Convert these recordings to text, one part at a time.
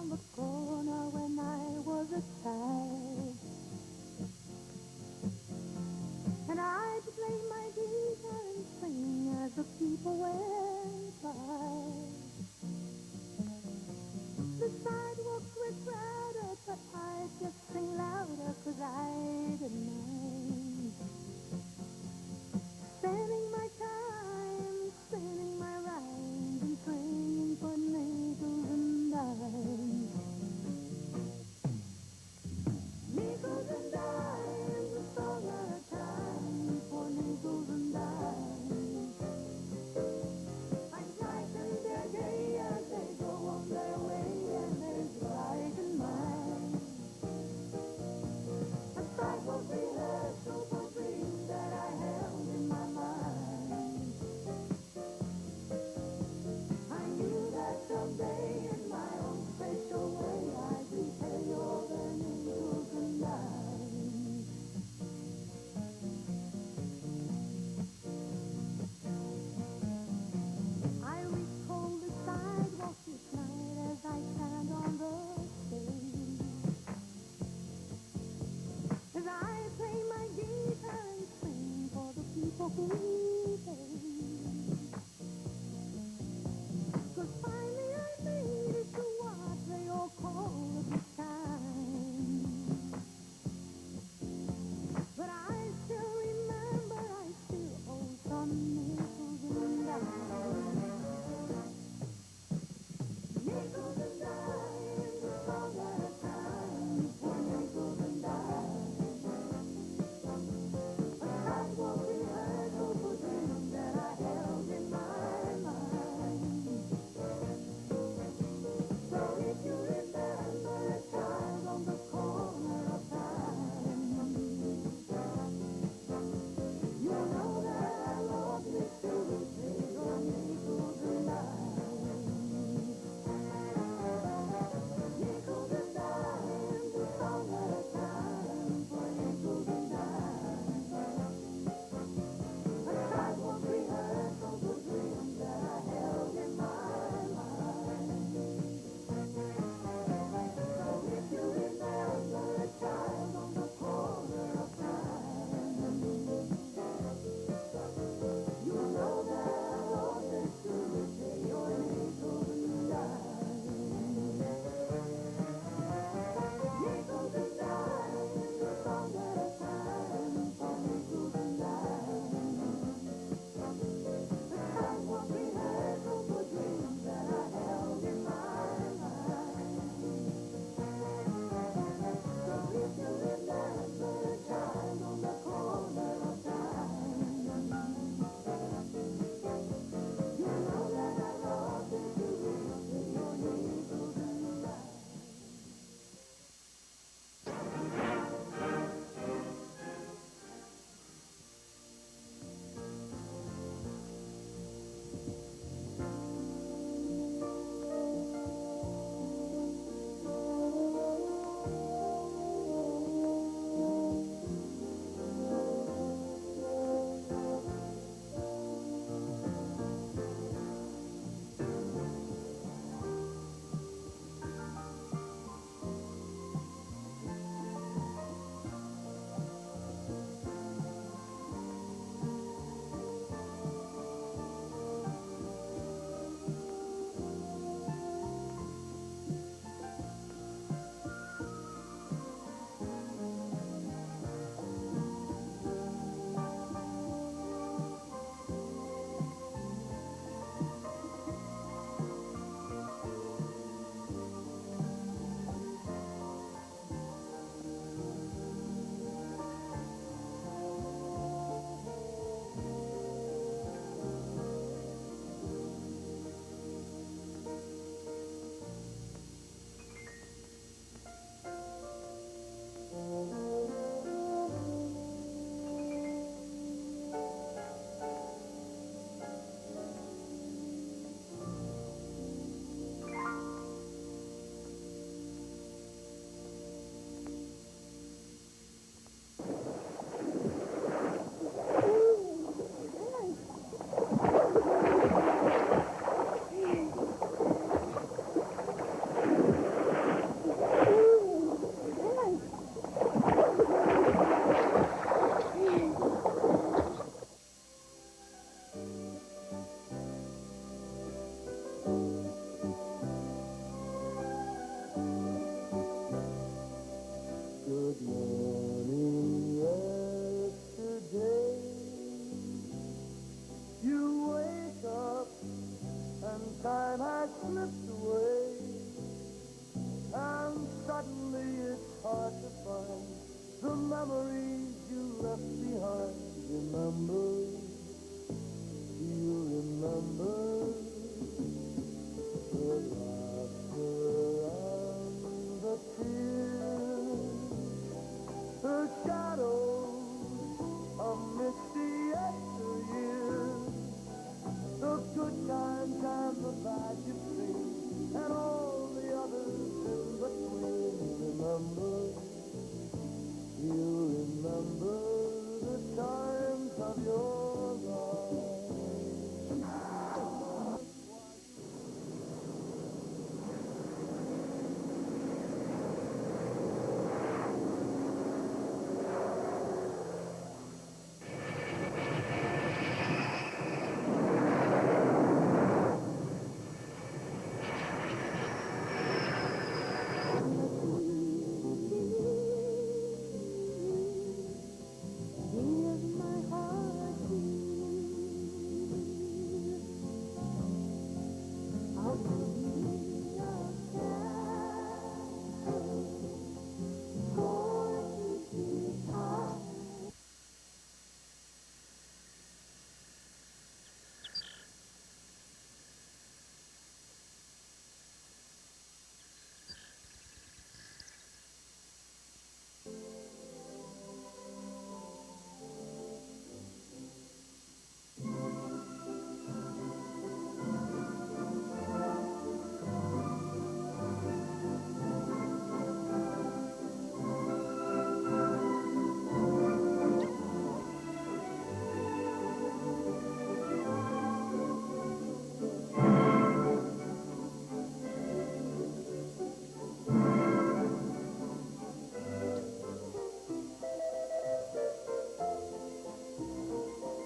the corner when I was a child. And I'd play my guitar and sing as the people went by. The sidewalks were crowded, but I'd just sing louder 'cause I didn't mind. Spending my time, spinning my rhymes and swinging for nickels and dimes. time has slipped away, and suddenly it's hard to find the memories you left behind. Remember, you remember the laughter and the tears, the shadows amidst the years, the good times and the bad you've seen, and all the others in between. Remember, you remember the times of your life. Here's my heart beating. I'll be a castle for you to top.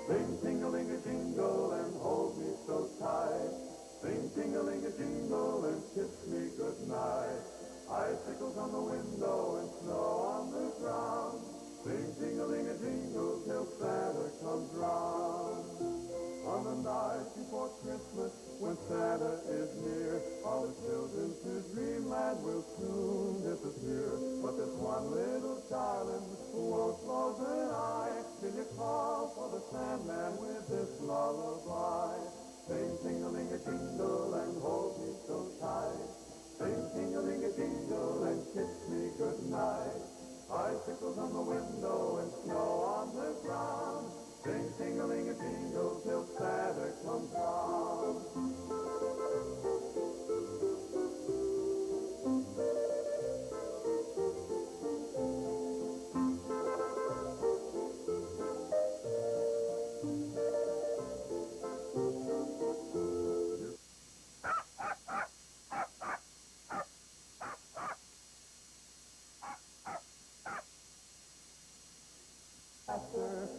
Sing ting-a-ling-a-jingle and hold me so tight. Sing ting-a-ling-a-jingle and kiss me goodnight. Icicles on the window and snow on the ground. Sing ting-a-ling-a-jingle till Santa comes round. On the night before Christmas, when Santa is near, all the children to dreamland will soon disappear. But there's one little darling who won't close an eye till you call for the Sandman with this lullaby. Sing ting-a-ling-a-jingle and hold me so tight. Sing ting-a-ling-a-jingle and kiss me goodnight. Icicles on the window and snow on the ground. Sing ting-a-ling-a-jingle till Santa comes round.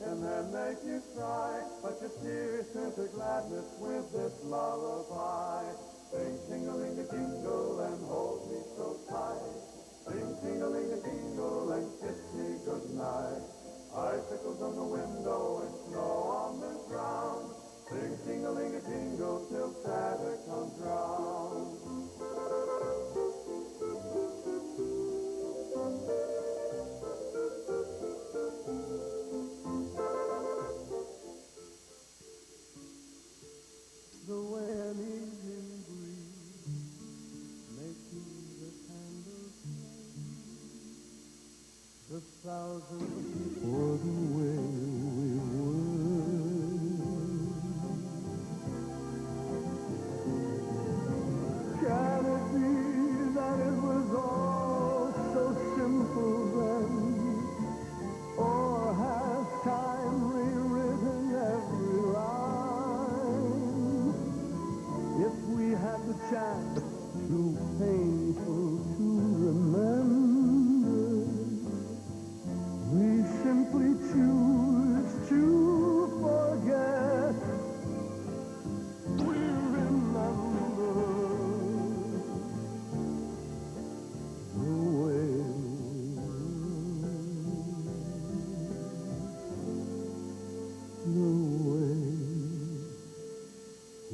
And then make you cry, but your tears turn to gladness with this lullaby. Sing ting-a-ling-a-jingle and hold me so tight. Sing ting-a-ling-a-jingle and kiss me goodnight. Icicles on the window and snow on the ground. Sing ting-a-ling-a-jingle till Santa comes round. The way an evening breeze making the candles flame, the thousand for the way we were. Can it be that it was all so simple then? Or has time rewritten every line? If we had the chance, too painful to remember, we simply choose to forget. We remember the way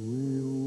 we were.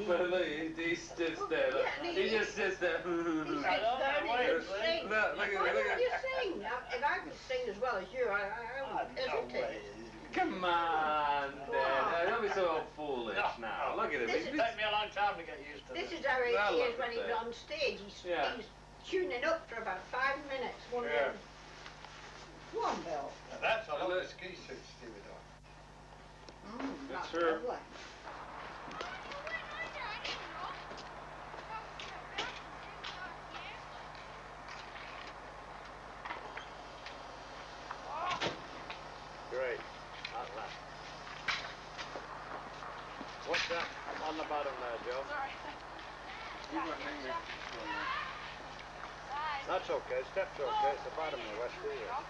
But look, he sits there. Look. He just sits there. He sits down and he can sing. Look, Why don't you sing? Now, if I could sing as well as you, I wouldn't hesitate. Come on, Dad. Don't be so foolish now. Look at him. It took me a long time to get used to This this. is how he Well, is when he's on stage. He's tuning up for about 5 minutes. One Yeah. Go on, Bill. Now that's a lovely ski suit, Stevie dog. That's her. lovely. Great. Not left. What's that on the bottom there, Joe? That's okay. Steps okay. It's the bottom of the West Wheel.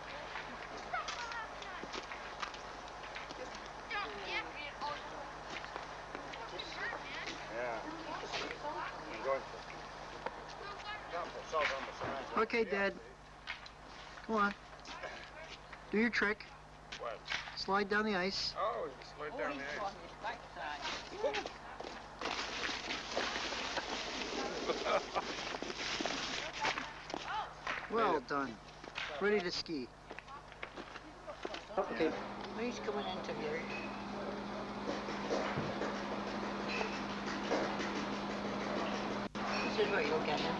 Yeah. I'm going for it. Okay, Dad. Come on. Do your trick. What? Slide down the ice. Oh, slid down the Well done. Ready to ski. Okay. He's coming into here. This is what you'll get him.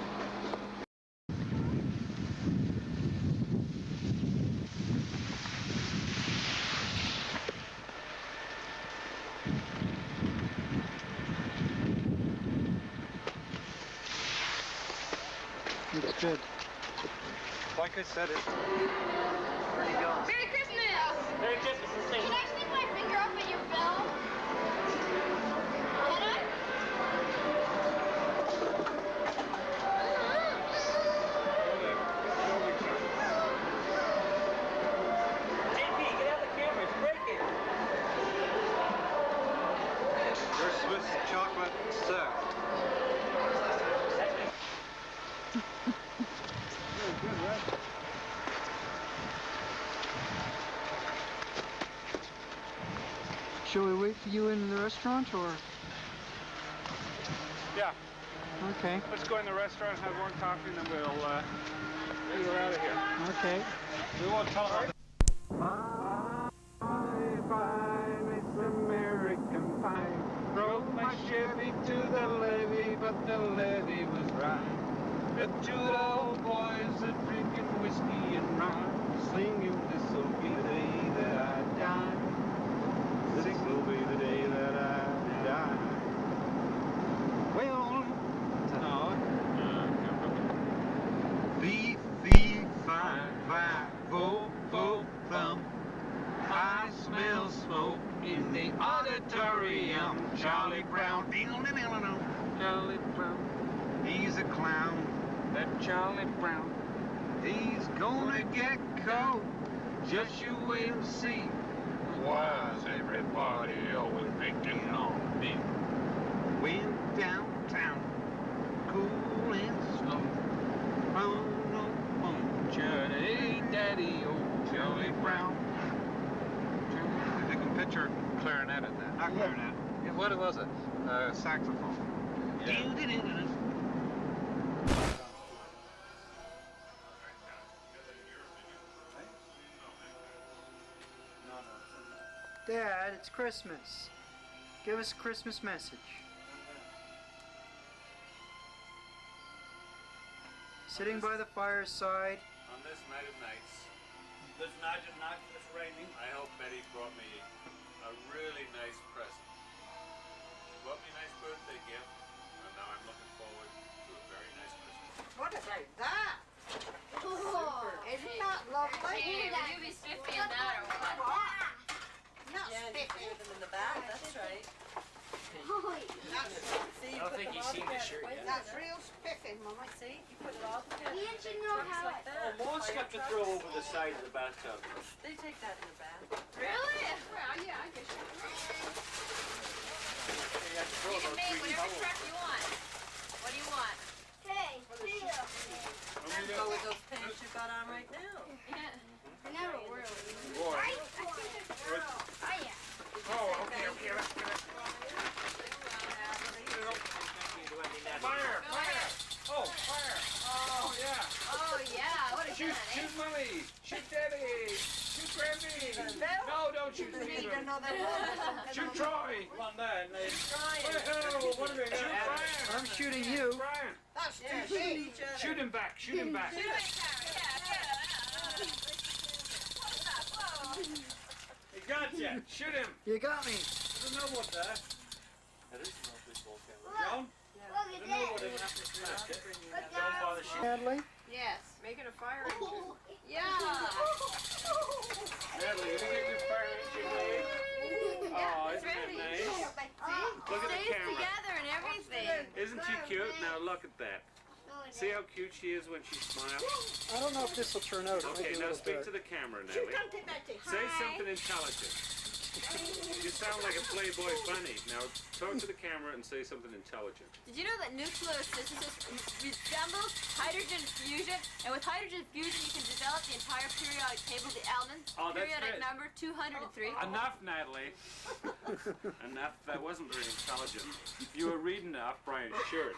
It's good. Like I said, it's... Where you going? Merry Christmas! Merry Christmas and Can I stick my finger up in your bill? Can I? JP, get out the camera. It's breaking. Your Swiss chocolate stuff. Shall we wait for you in the restaurant, or? Yeah, Okay. let's go in the restaurant, have one coffee, and then we're out of here. Okay. We won't tell her. It's American pie. Drove my Chevy to the levee, but the levee was dry. The two old boys are drinking whiskey and rye, singing this'll be the day that I die. This will be the day that I die. Well, no. Fee, fee, fi, fi, fo, fo, fum. I smell smoke in the auditorium. Charlie Brown, Charlie Brown. He's a clown, that Charlie Brown. He's gonna get caught. Just you wait and see. Why's everybody always picking on me? Went downtown, cool and slow. Hey, Daddy, old Charlie Brown. If you can picture clarinet in that. Not clarinet. Yeah, what was it? Saxophone. Dad, it's Christmas. Give us a Christmas message. Sitting by the fireside. On this night of nights, This night of night that's raining. I hope Betty brought me a really nice present. She brought me a nice birthday gift, and now I'm looking forward to a very nice Christmas. What about that? Isn't that lovely? Hey, would you be spiffy in that or what? Not spiffy. them in the back, that's right. That's, See, I don't think he's seen the shirt yet. that's real spiffy, Mummy. See, you put it all together. Didn't you know Trucks how like it- that. Mom's got to throw over the side of the bathtub. They take that in the back. Really? Well, yeah, I guess you You have to throw can about make 3 whatever towels. truck you want. What do you want? Hey, Go with those pants you got on right now. I never wear them. Boy. I think it's girl. Oh, yeah. Oh, okay, let's get it. No, don't shoot You need Stephen. another one. Shoot Troy. Come on there, Nate. What are we Shoot gonna Brian. I'm shooting you. Brian. That's too Yeah, big. shoot each other. Shoot him back. Shoot him back. He got you. Shoot him. You got me. There's no one there. That is no baseball camera. John? Look I at don't know what this. it is. Smash it. Look Don't bother out. shooting. Natalie? Yes. Making a fire engine. Yeah. Natalie, you get your fire engine made? Oh, isn't that nice? Look at the Stays camera. together and everything. Isn't she cute? Now look at that. See how cute she is when she smiles? I don't know if this will turn out. It might Okay, be a now little speak dark. to the camera, Shoot, Nellie. come to Betty. Say something intelligent. You sound like a Playboy bunny. Now talk to the camera and say something intelligent. Did you know that nucleosynthesis resembles hydrogen fusion? And with hydrogen fusion, you can develop the entire periodic table of the elements. Oh, that's Periodic good. number 203. Enough, Natalie. Enough. That wasn't very intelligent. You were reading off Brian's shirt.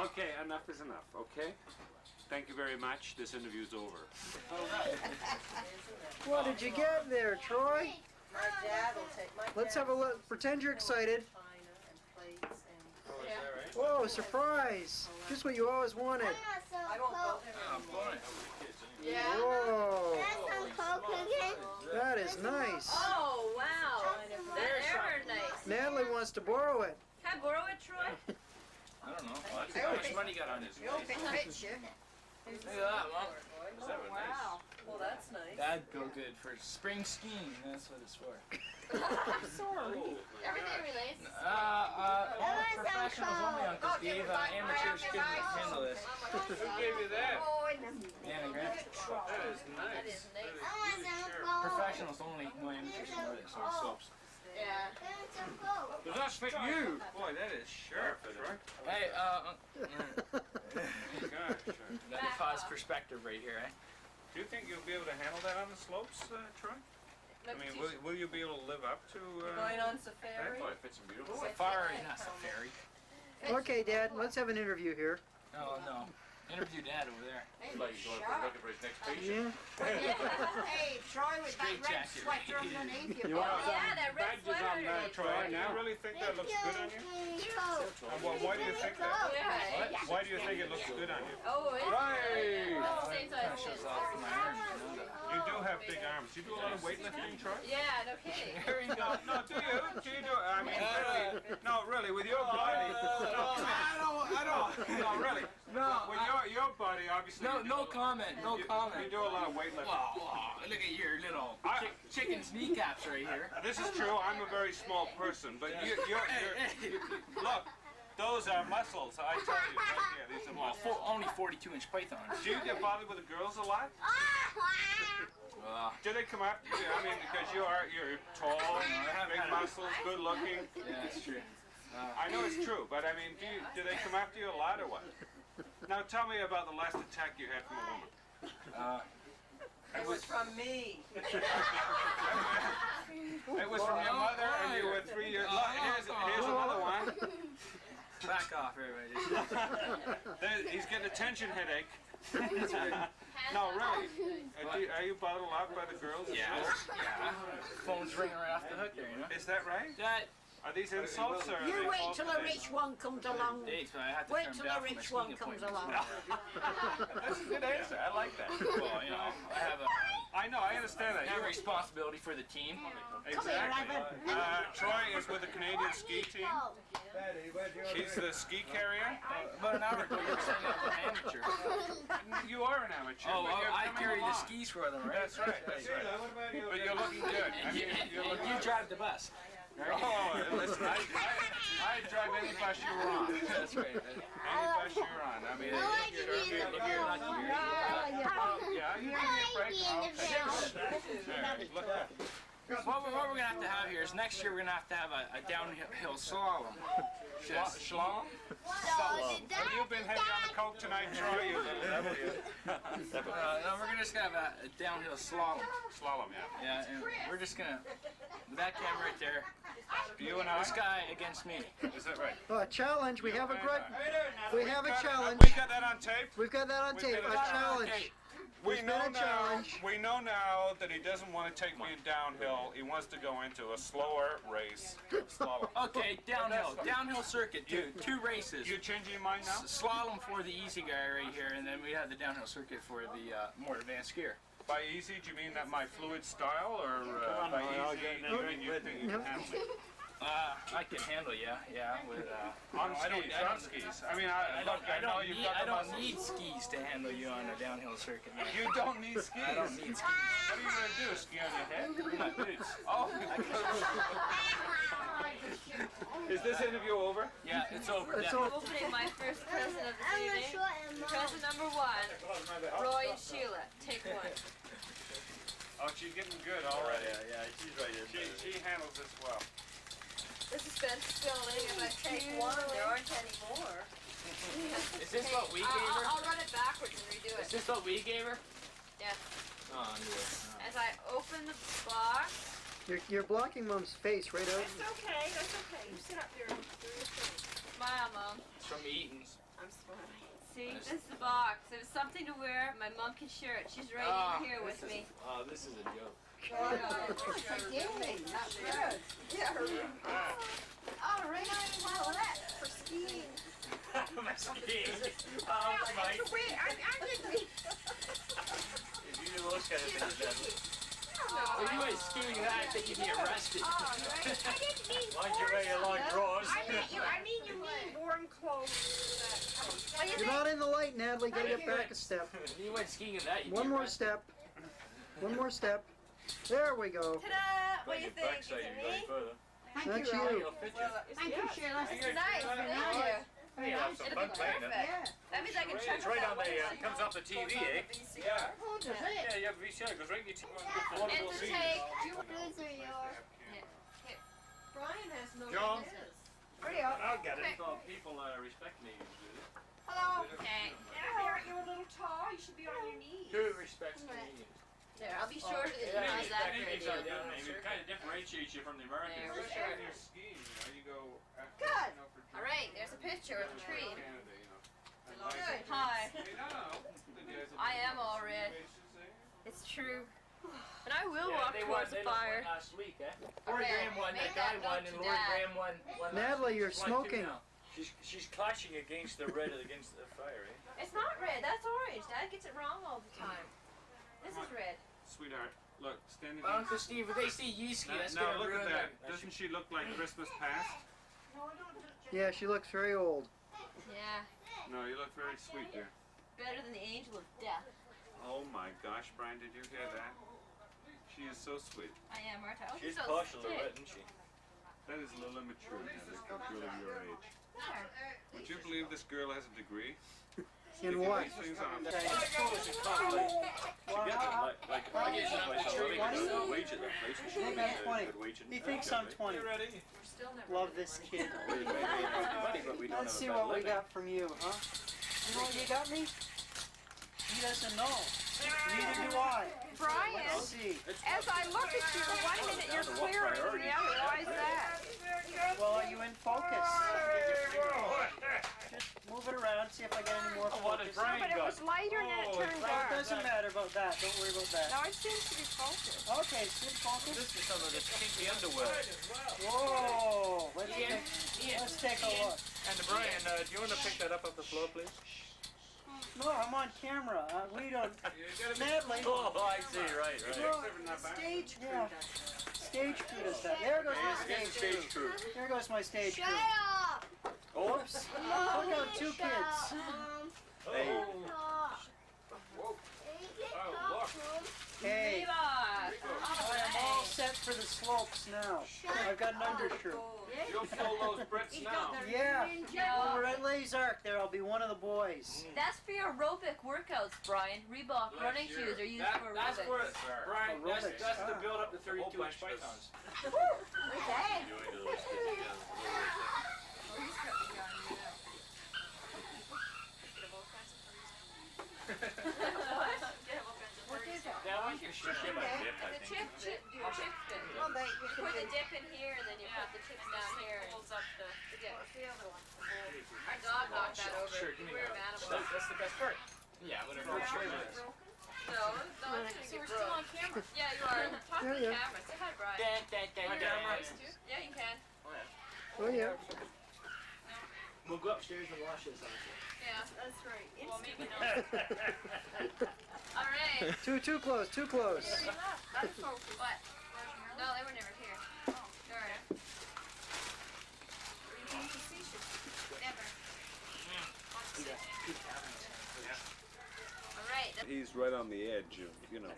Okay, enough is enough, okay? Thank you very much. This interview's over. What did you get there, Troy? My dad will take my Let's have a look. Pretend you're excited. china and plates and Oh, is that right? Whoa, surprise. Just what you always wanted. I won't go there. Yeah. Whoa. That's some coke again. That is nice. Oh, wow. That's ever nice. Natalie wants to borrow it. Can I borrow it, Troy? I don't know. How much money you got on this? You open picture. Look at that, Mom. Is that Oh, wow. Well, that's nice. That'd go good for spring skiing. That's what it's for. Everything relates. Professionals only, Uncle Steve. Amateurs couldn't handle this. Who gave you that? Oh, in the Yeah, Grant. That is That nice. is nice. Professionals only. No amateurs can wear this on slopes. Yeah. Does that fit you? Boy, that is sharp, right? Hey, Gosh. that defies perspective right here, eh? Do you think you'll be able to handle that on the slopes, Troy? I mean, will you be able to live up to? Going on safari? Boy, it fits him beautiful. Safari, not safari. Okay, Dad, let's have an interview here. Oh, no. Interview Dad over there. Like he's looking for his next patient. Yeah. Hey, Troy with that Straight red jacket. sweater underneath you. You want Oh, yeah, that red Badges sweater. on that, Troy. Do you really think that looks good on you? And why do you think that? Yeah. Why do you think it looks good on you? Oh, it's Right. same size. Shows off my arms, you know that. You do have big arms. You do a lot of weightlifting, Troy? Yeah, no kidding. Here you go. No, do you? Do you do? I mean, really? No, really, with your body. I don't. No, really. No, With your body, obviously. no, you do no a lot- comment. No You comment. do a lot of weightlifting. Wow, look at your little I- chicken's kneecaps right here. This is true. I'm a very small person, but you're look. Those are muscles. I tell you, right here, these are Well, muscles. only 42-inch pythons. Do you get bothered with the girls a lot? Do they come up to you? I mean, because you're tall, big muscles, good looking. Yeah, that's true. I know it's true, but I mean, do they come after you a lot or what? Now tell me about the last attack you had from a woman. It was from me. It was from your mother, and you were 3 years. Look, here's another one. Back off, everybody. He's getting a tension headache. No, really. Are you bothered a lot by the girls? Yeah. Phone's ringing right off the hook there, you know? Is that right? That Are these insults or? are You they wait false till a dates? rich one comes along. dates, but I had to Wait turn till down a for my rich one skiing comes appointments. along. That's a good answer. I like that. Well, you know, I have I know. I understand that. a responsibility for the team. Exactly. Troy is with the Canadian ski team. He's the ski carrier. About an hour ago, you were saying I was an amateur. You are an amateur. Oh, but you're I coming carry the along. skis for them, right? That's right. That's right. But you're looking good. I And mean, you're looking you good. drive the bus. Right? Oh, listen, I drive any bus you're on. That's right. Any bus you're on. I mean, if you're lucky, yeah, you give me a break. I'll take it. There, look at that. What we're going to have here is next year we're going to have a downhill slalom. Shalom? Have you been heading on the coke tonight, Troy? You little devil, you. No, we're just going to have a downhill slalom. Slalom, yeah. Yeah, and we're just going to, that camera right there, You and I? this guy against me. Is that right? A challenge. We have a great. We have a challenge. We got that on tape? We've got that on tape. A challenge. We We know now that he doesn't want to take me in downhill. He wants to go into a slower race of slalom. Okay, downhill circuit, two races. You changing your mind now? Slalom for the easy guy right here, and then we have the downhill circuit for the more advanced skier. By easy, do you mean that my fluid style, or by easy, you mean you think you can handle me? I can handle, yeah, with on skis. I mean, I know you've got I don't need skis to handle you on a downhill circuit. Man. You don't need skis. I don't need skis. What are you gonna do? Ski on your head? My boots. Oh. Is this interview over? Yeah, it's over. Opening my first present of the evening. Present number 1. Roy and Sheila. Take 1. Oh, she's getting good already. Yeah, she's right in there. She handles this well. This has been filling. If I take 1, there aren't any more. Is this what we gave her? I'll run it backwards and redo it. Is this what we gave her? Yes. Oh, I knew it. As I open the box. You're blocking Mom's face right out. That's okay. You sit up there and do your thing. Smile, Mom. It's from Eaton's. I'm smiling. See, this is the box. It was something to wear. My mom can share it. She's right in here with me. Oh, this is a joke. That's good. Yeah. Oh, right on the toilet for skiing. Skiing. Oh, I'm Mike. good. If you do those kind of things, then If you went skiing that, I think you'd be arrested. Oh, right. I didn't mean wear your long drawers. I mean you mean warm clothes. What do you You're not in the light, Natalie. Gotta get back a step. If you went skiing in that, you'd One be more arrested. step. One more step. There we go. Ta-da! What do you think? Is backside it you me? going further. That's you. Thank you, Sheila. It's nice. Thank you. Hey, you have some It'll fun be playing it. perfect. That means I can check It's right it on out. the, comes off the TV, eh? Yeah. Yeah, you have a VCR, it goes right in your TV. And to take. Those are yours. Brian has no John. business. Hurry up. I'll get it. So people respect me. Hello. Okay. Aren't you a little tall? You should be on your knees. Who respects me? There, I'll be shorter than you. Yeah, How's that for a it deal? kind of differentiates you from the There, Americans. we're Especially sure. when you're skiing, you go. Good. All right, there's a picture of the tree. Canada, Good. Hi. No. I am all red. It's true. And I will Yeah, walk they towards the won fire. last week, eh? Lori Okay, Graham won, make that guy that won, note and to Lori Dad. Graham won last Natalie, you're She's won 2 smoking. now. She's clashing against the red against the fire, eh? It's not red, that's orange. Dad gets it wrong all the time. This is red. Sweetheart, look, standing Well, Uncle Steve, if they see you ski, that's now gonna look ruin at that. their... Doesn't she look like Christmas past? Yeah, she looks very old. Yeah, No, you look very sweet there. better than the angel of death. Oh my gosh, Brian, did you hear that? She is so sweet. I am, aren't I? Oh, She's so partial to stiff. red, isn't she? That is a little immature, Natalie, for a girl of your age. There. Would you believe this girl has a degree? In what? These things on. I suppose she can't, she gets it, like I guess not like mature a enough. good wage at that place. She Maybe gets I'm a 20. good wage in He that thinks job, I'm eh? 20. ready? We're still never. Love this kid. We may have money, but we don't Let's have see a what we living. got from you, huh? You know what you got me? He doesn't know. Neither do I. Brian, Let's see. as I look at you, one minute you're clearer than the other. Why is that? Well, are you in focus? Just move it around, see if I get any more What has focus. Brian But it got? was lighter and then it turned Well, it dark. doesn't matter about that. Don't worry about that. No, it seems to be focused. Okay, it's in focus. This is some of the kinky underwear. Whoa! Let's Ian, take a look. And Brian, do you want to pick that up off the floor, please? No, I'm on camera. We don't. Natalie. Oh, I see. Right. No, stage crew. Yeah. Stage crew does that. There goes my stage crew. There goes my stage crew. up! Oops. Look out, 2 kids. Hey. Hey, Viva! I am all set for the slopes now. I've got an undershirt. You'll fill those Brits now. Yeah. No. Over at Lay's Ark there, I'll be one of the boys. That's for your aerobic workouts, Brian. Reebok running shoes are used for That's aerobics. for, Brian, Aerobics. that's to build up the 32-inch pythons. Okay. That one's for sure. The chip fin. Well, they, you You can put the do dip in here, and then you put the chips down here. And pulls up the dip. the other one. Our dog knocked that over. Sure, give me We're that. animals. That's the best part. Yeah, whatever. Sure. No, So we're still on camera. Yeah, you are. Talk to the camera. Say hi, Brian. Yeah, you can. Oh yeah. We'll go upstairs and wash this off. Yeah, that's right. Well, maybe not. All right. Too close, too close. What? No, they were never here. Oh, all right. Never. All right. He's right on the edge of, you know.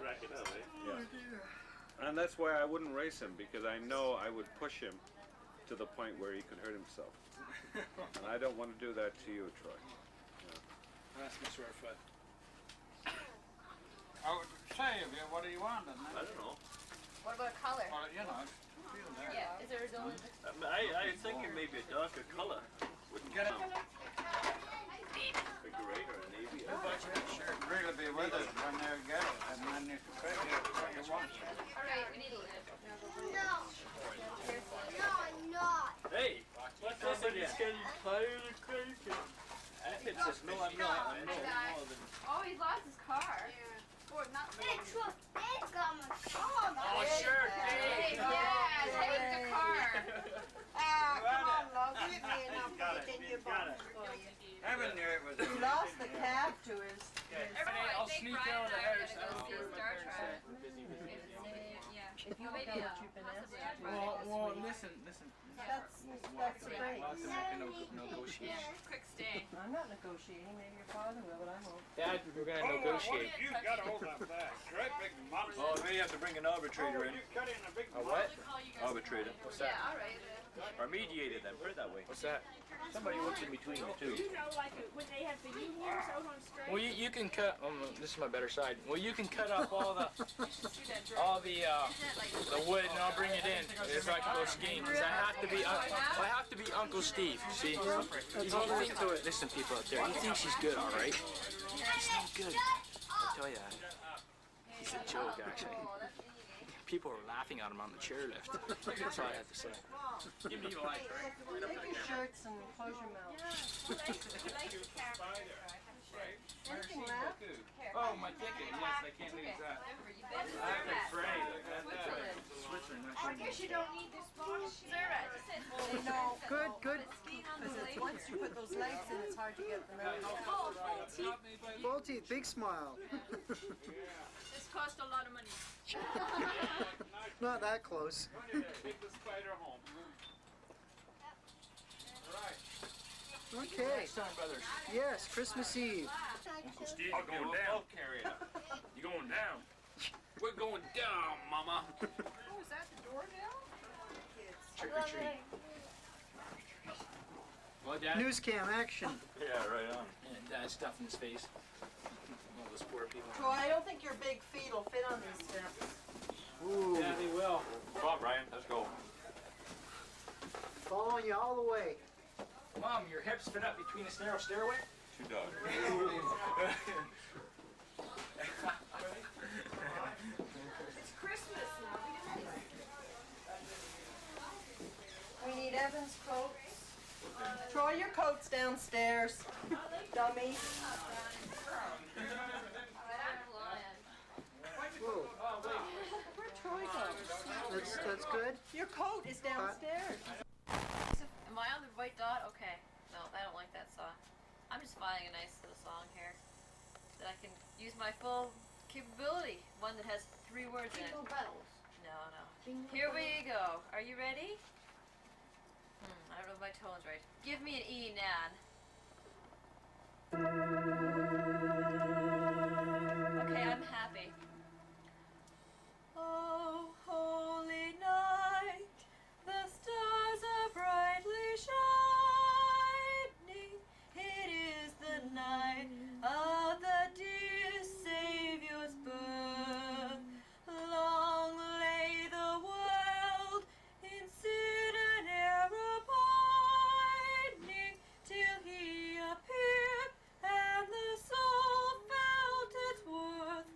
Rack it up, eh? Yeah. And that's why I wouldn't race him, because I know I would push him to the point where he could hurt himself. And I don't want to do that to you, Troy. That's Miss Rorefoot. Oh, say, what do you want? I don't know. What about color? Well, you know, feel that. Yeah. Is there a zone? I was thinking maybe a darker color. Wouldn't Get it? count. A gray or a navy. Sure, really be with us when they get it, and then you can pick it what you want. All right, we need a lid. No. No, I'm not. Hey, what's this again? Somebody's getting tired of crazy. It says no, I'm not. I'm not. Oh, he lost his car. It's a big gum. Oh, sure, Hey, yeah, take the car. Come on, love. Give me enough to get in your box for you. Heaven knew it was He lost the cab to his... Everyone, I'll I think sneak Brian down and the I are house. gonna go see Star Trek. Yeah. If you Maybe look not. at what you've been Possibly asked to on do. Friday. Well, listen. That's a break. Lots of negotiation. Yeah, quick stay. I'm not negotiating. Maybe your father will, but I won't. Dad, we're gonna negotiate. You got to hold that back. Great big monster. Oh, we have to bring an arbitrator in. You cut in a big A what? Arbitrator. What's Yeah, that? all right. Or mediator then, put it that way. What's that? Somebody who looks in between the two. You know, like when they have the unions out on strike. Well, you can cut. This is my better side. Well, you can cut off all the wood, and I'll bring it in if I can go skiing. 'Cause I have to be Uncle Steve. See, listen, people out there. He thinks he's good, all right? He's not good. I tell you that. He's a joke, actually. People were laughing at him on the chairlift. That's all I had to say. Give me the light, right? Take your shirts and close your mouth. Anything left? Oh, my ticket. Yes, I can't lose that. I'm afraid. I guess you don't need this box. No. Good. Because once you put those legs in, it's hard to get them out. Full teeth, big smile. This cost a lot of money. Not that close. Take the spider home. Okay. Next time, brothers. Yes, Christmas Eve. Uncle Steve, you're going down. Carry it up. You're going down. We're going down, Mama. Oh, is that the doorbell? Trick or treat. Well, Dad. News cam action. Yeah, right on. And Dad stuffing his face. All those poor people. Troy, I don't think your big feet will fit on these steps. Ooh, Yeah, they will. Come on, Brian, let's go. following you all the way. Mom, your hips fit up between this narrow stairway? Two dogs. It's Christmas now. We need Evan's coats. Troy, your coat's downstairs. Dummy. Whoa, Where'd Troy go? that's good. Your coat is downstairs. Am I on the right dot? Okay. No, I don't like that song. I'm just finding a nice little song here that I can use my full capability. One that has 3 words in it. Jingle bells. No. Here we go. Are you ready? I don't know if my tone's right. Give me an E, Nan. Okay, I'm happy. Oh, holy night, the stars are brightly shining. It is the night of the dear Savior's birth. Long lay the world in sin and error pining, till he appeared and the soul felt its worth.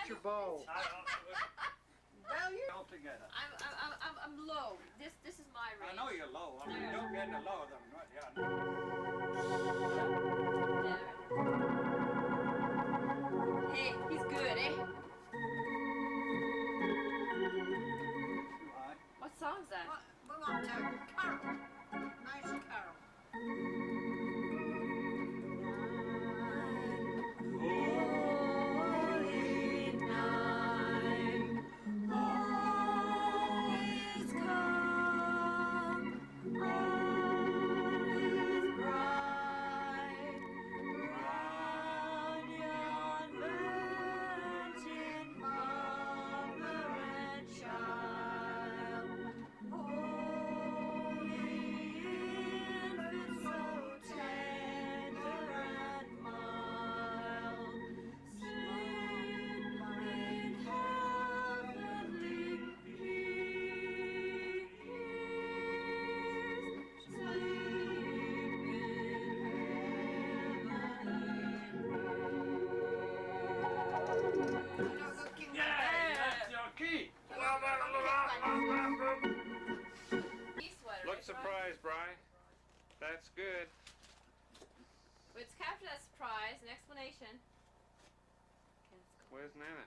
Adjust your bow. Well, you All together. I'm low. This is my range. I know you're low. I mean, you don't get any lower than what you are. Hey, he's good, eh? What song's that? we want to carol. Nice carol. Holy night, all is calm, all is bright, round yon virgin mother and child. Holy infant, so tender and mild, sleep in heavenly peace, sleep in Yeah, that's your key. Sweater. Look surprised, Bri. That's good. Let's capture that surprise. An explanation. Okay, let's go. Where's Nana?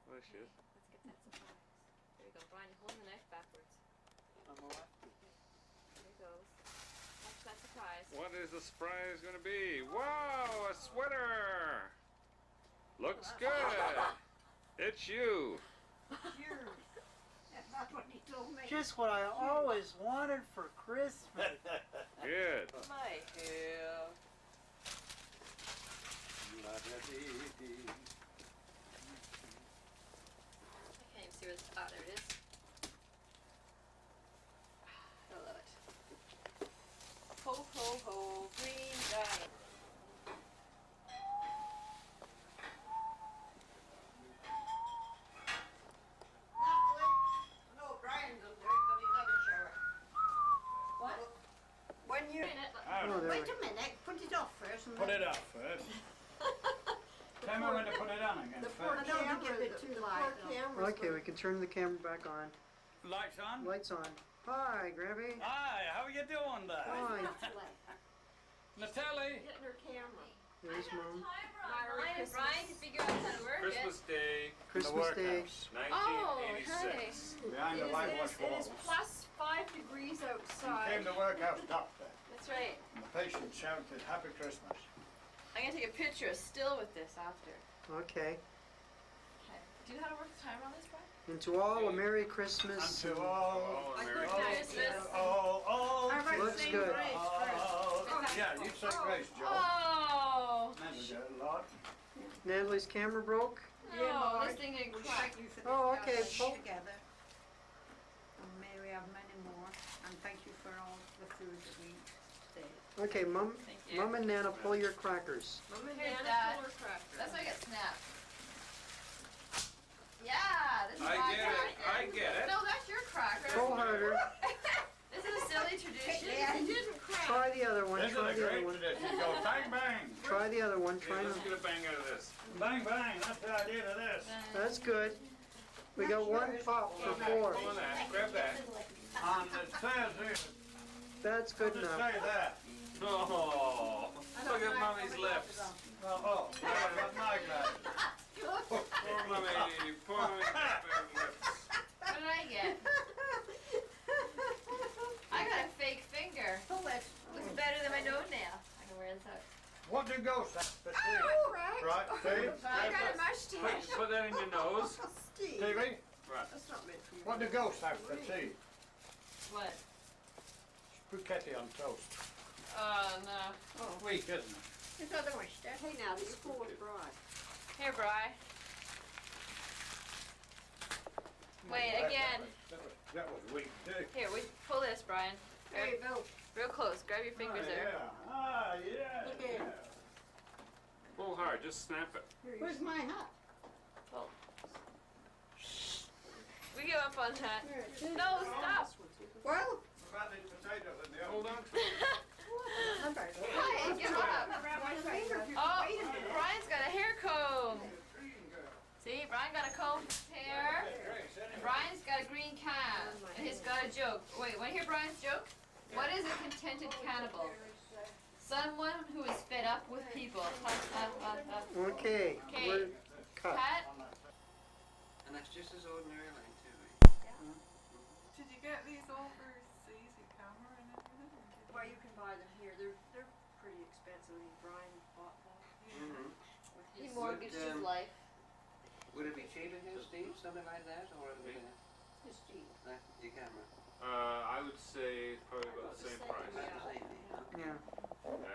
Well, there she is. Let's get that surprise. There you go, Brian. You're holding the knife backwards. There it goes. Catch that surprise. What is the surprise going to be? Whoa, a sweater! Looks good. It's you. Yours. That's what he told me. Just what I always wanted for Christmas. Good. My hair. I can't even see where this. Ah, there it is. I love it. Ho, ho, ho, green giant. No, Brian's will do it, but he's not a shower. What? When you... Oh, there Wait we a minute, put it off first. And Put then- it up first. Tell me when to put it on again The poor first. camera, give it too light. Okay, we can turn the camera back on. Lights on? Lights on. Hi, Gravy. Hi, how are you doing there? Hi. Natalie? Getting her camera. There's Mom. Brian and Brian can figure out how to work Christmas Day, Christmas Day. 1986. Behind the whitewash It is walls. plus 5 degrees Came outside. the workhouse doctor. That's right. And the patient shouted, Happy Christmas. I'm gonna take a picture of still with this after. Okay. Okay. Do you know how to work the timer on this, Brian? And to all a Merry Christmas. And to all, Merry Christmas. all, Looks good. yeah, you say grace, Joe. Oh! Never get a lot. Natalie's camera broke. No, this thing didn't We crack. thank you for this Oh, okay, gathering Paul. together. And may we have many more. And thank you for all the food that we ate. Okay, Mom, Thank you. Mom and Nana, pull your crackers. Mom and Here's Nana, Dad. pull her crackers. That's why I got snapped. Yeah, this is I my get it. cracker. I get it. No, that's your cracker. Pull harder. This is a silly tradition. Yeah, he didn't crack. Try the other one. This is Try a the other great one. tradition. Go bang, bang. Try the other one. Okay, Try let's not. get a bang out of this. Bang, bang. That's the idea of this. That's good. We got one pop for four. Pull on that. Grab that. And it says here, That's good does it enough. say that? Oh, look at Mommy's lips. Oh, that's my glass. Poor Mommy. Poor Mommy's lips. What did I get? I got a fake finger. Pull it. Looks better than my toenail. I can wear this out. What do ghosts have to see? Oh, right. Right, Steve? I got a mustache. Put that in your nose. Steve. Stevie? Right. That's not meant for you. What do ghosts have to see? What? Spaghetti on toast. No. Weak, isn't it? This other one, Steph. Hey, now, these four was broad. Here, Bri. Wait, again. That was weak, too. Here, we pull this, Brian. There you go. Real close. Grab your fingers there. Yeah. Ah, yeah. Look at it. Pull hard. Just snap it. Where's my hat? We give up on that. No, stop. Well, What about these potatoes in the Hold oven? on to it. Hey, get up. Oh, Brian's got a hair comb. Wait, want to hear Brian's joke? What is a contented cannibal? Someone who is fed up with people. Okay. Okay. We're cut. Cut. And that's just as ordinary line too, right? Did you get these all for easy camera and everything? Well, you can buy them here. They're pretty expensive. I mean, Brian bought them. He mortgaged his life. Would it be cheaper here, Steve? Something like that? Or would it be It's cheap. your camera? I would say probably about the same price. Yeah.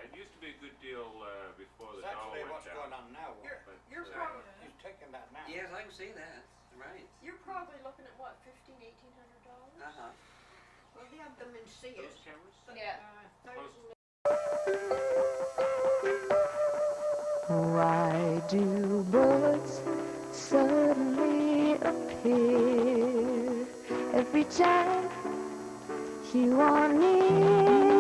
It used to be a good deal before the That's dollar actually went what's down. going on now. You're probably He's taking that now. Yes, I can see that. Right. you're probably looking at what, $1,500, $1,800? Well, they have them in Sears. Yeah. Why do birds suddenly appear every time you are near?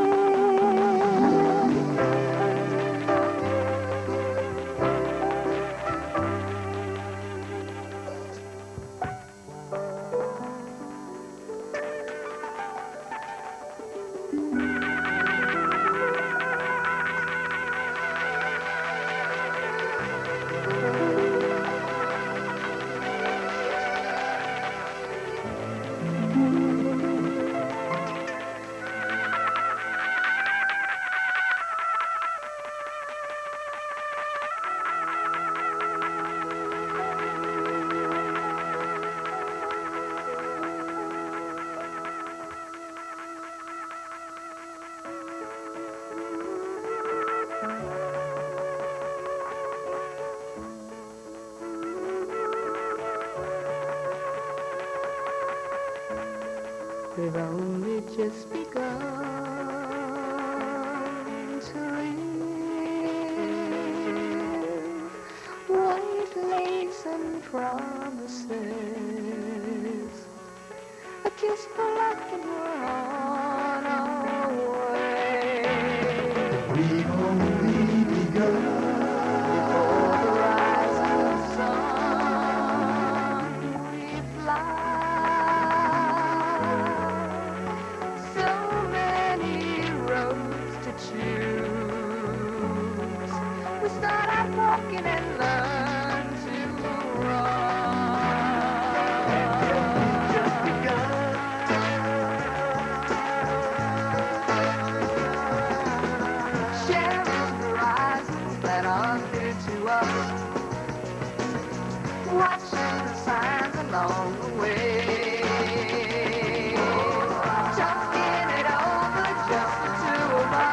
We've only just begun to live. White lace and promises, a kiss for luck and we're on our way. We've only begun. Before the rise of the sun, we fly. We start out walking and learn to run. Just begun. Sharing horizons that are new to us. Watching the signs along the way. Talking it over, just the two of us.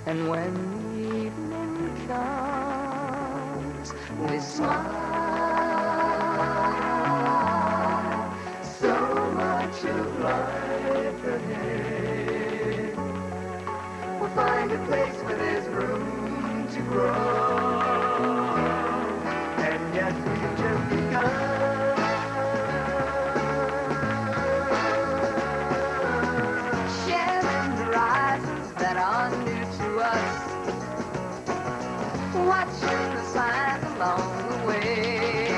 And when the evening comes, we smile. So much of life ahead. We'll find a place where there's room to grow. And yes, we've just begun. Sharing horizons that are new to us, watching the signs along the way,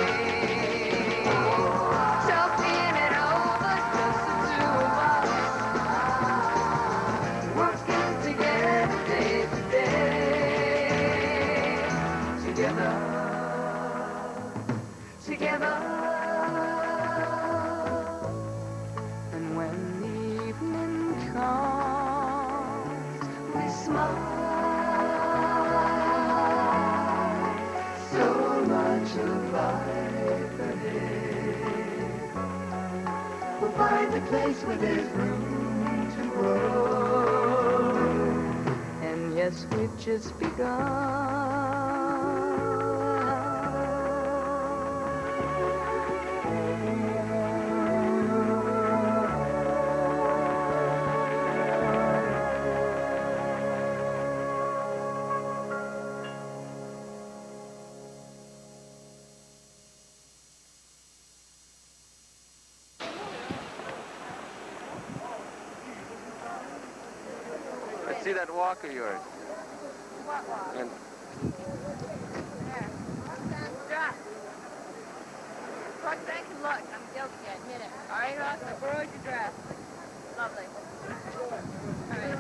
talking it over, just the two of us, working together day to day, together, together. And when the evening comes, we smile. So much of life ahead. We'll find a place where there's room to grow. And yes, we've just begun. Let's see that walk of yours. And Fuck, thank you, look, I'm guilty, I admit it. Alright, Ross, I borrowed your dress. Lovely. Alright.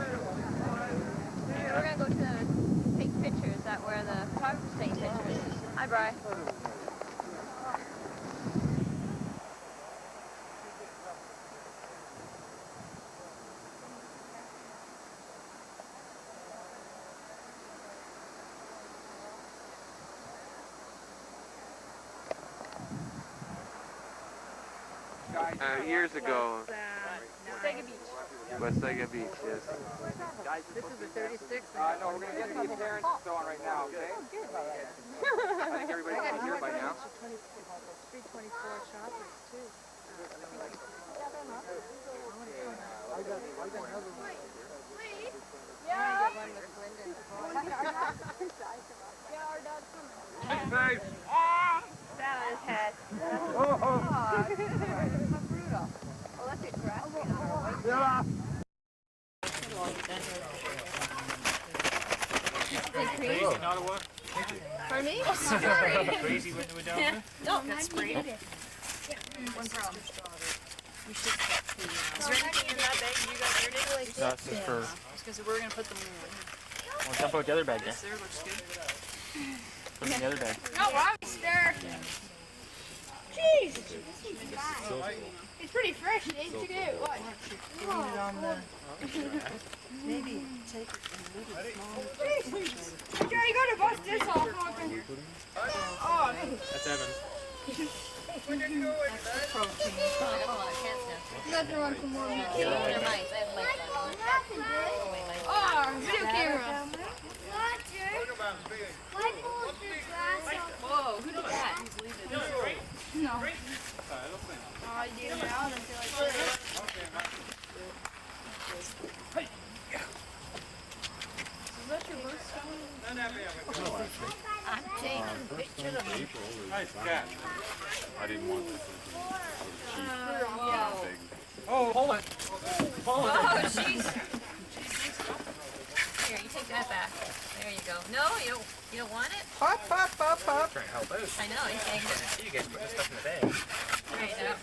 We're gonna go to take pictures that where the photographer's taking pictures. Hi, Bri. years ago, Westega Beach. Westega Beach, yes. This is the 36. No, we're going to get the appearance and so on right now, okay? I think everybody can hear by now. 324 shoppers, too. Yeah. Nice. That on his head. Oh, How brutal. Well, let's get grasping on our way. Yeah. Crazy. Not a what? Pardon me? Crazy when they were down there? No, that's sprayed. One problem. We should check the... Is there anything in that bag you got there, Nick? That's just for... Because we're going to put them in. Well, dump out the other bag there. This there looks good. Put it in the other bag. No, lobster. Jeez. It's pretty fresh. It ain't too good. What? Maybe take it and leave it small. Jerry, you gotta bust this off. Oh, That's Evan. Nothing wrong for more meat. Yeah. Oh, video camera. Whoa, who did that? No. Oh, I did it out until I did it. Is that your birth I'm taking pictures of you. Nice cat. I didn't want this. Oh, hold it. Hold it. Oh, jeez. Here, you take that back. There you go. No, you don't want it? Pop, pop, pop, pop. Trying to help out. I know, he's saying that. You guys put the stuff in the bag. Right now.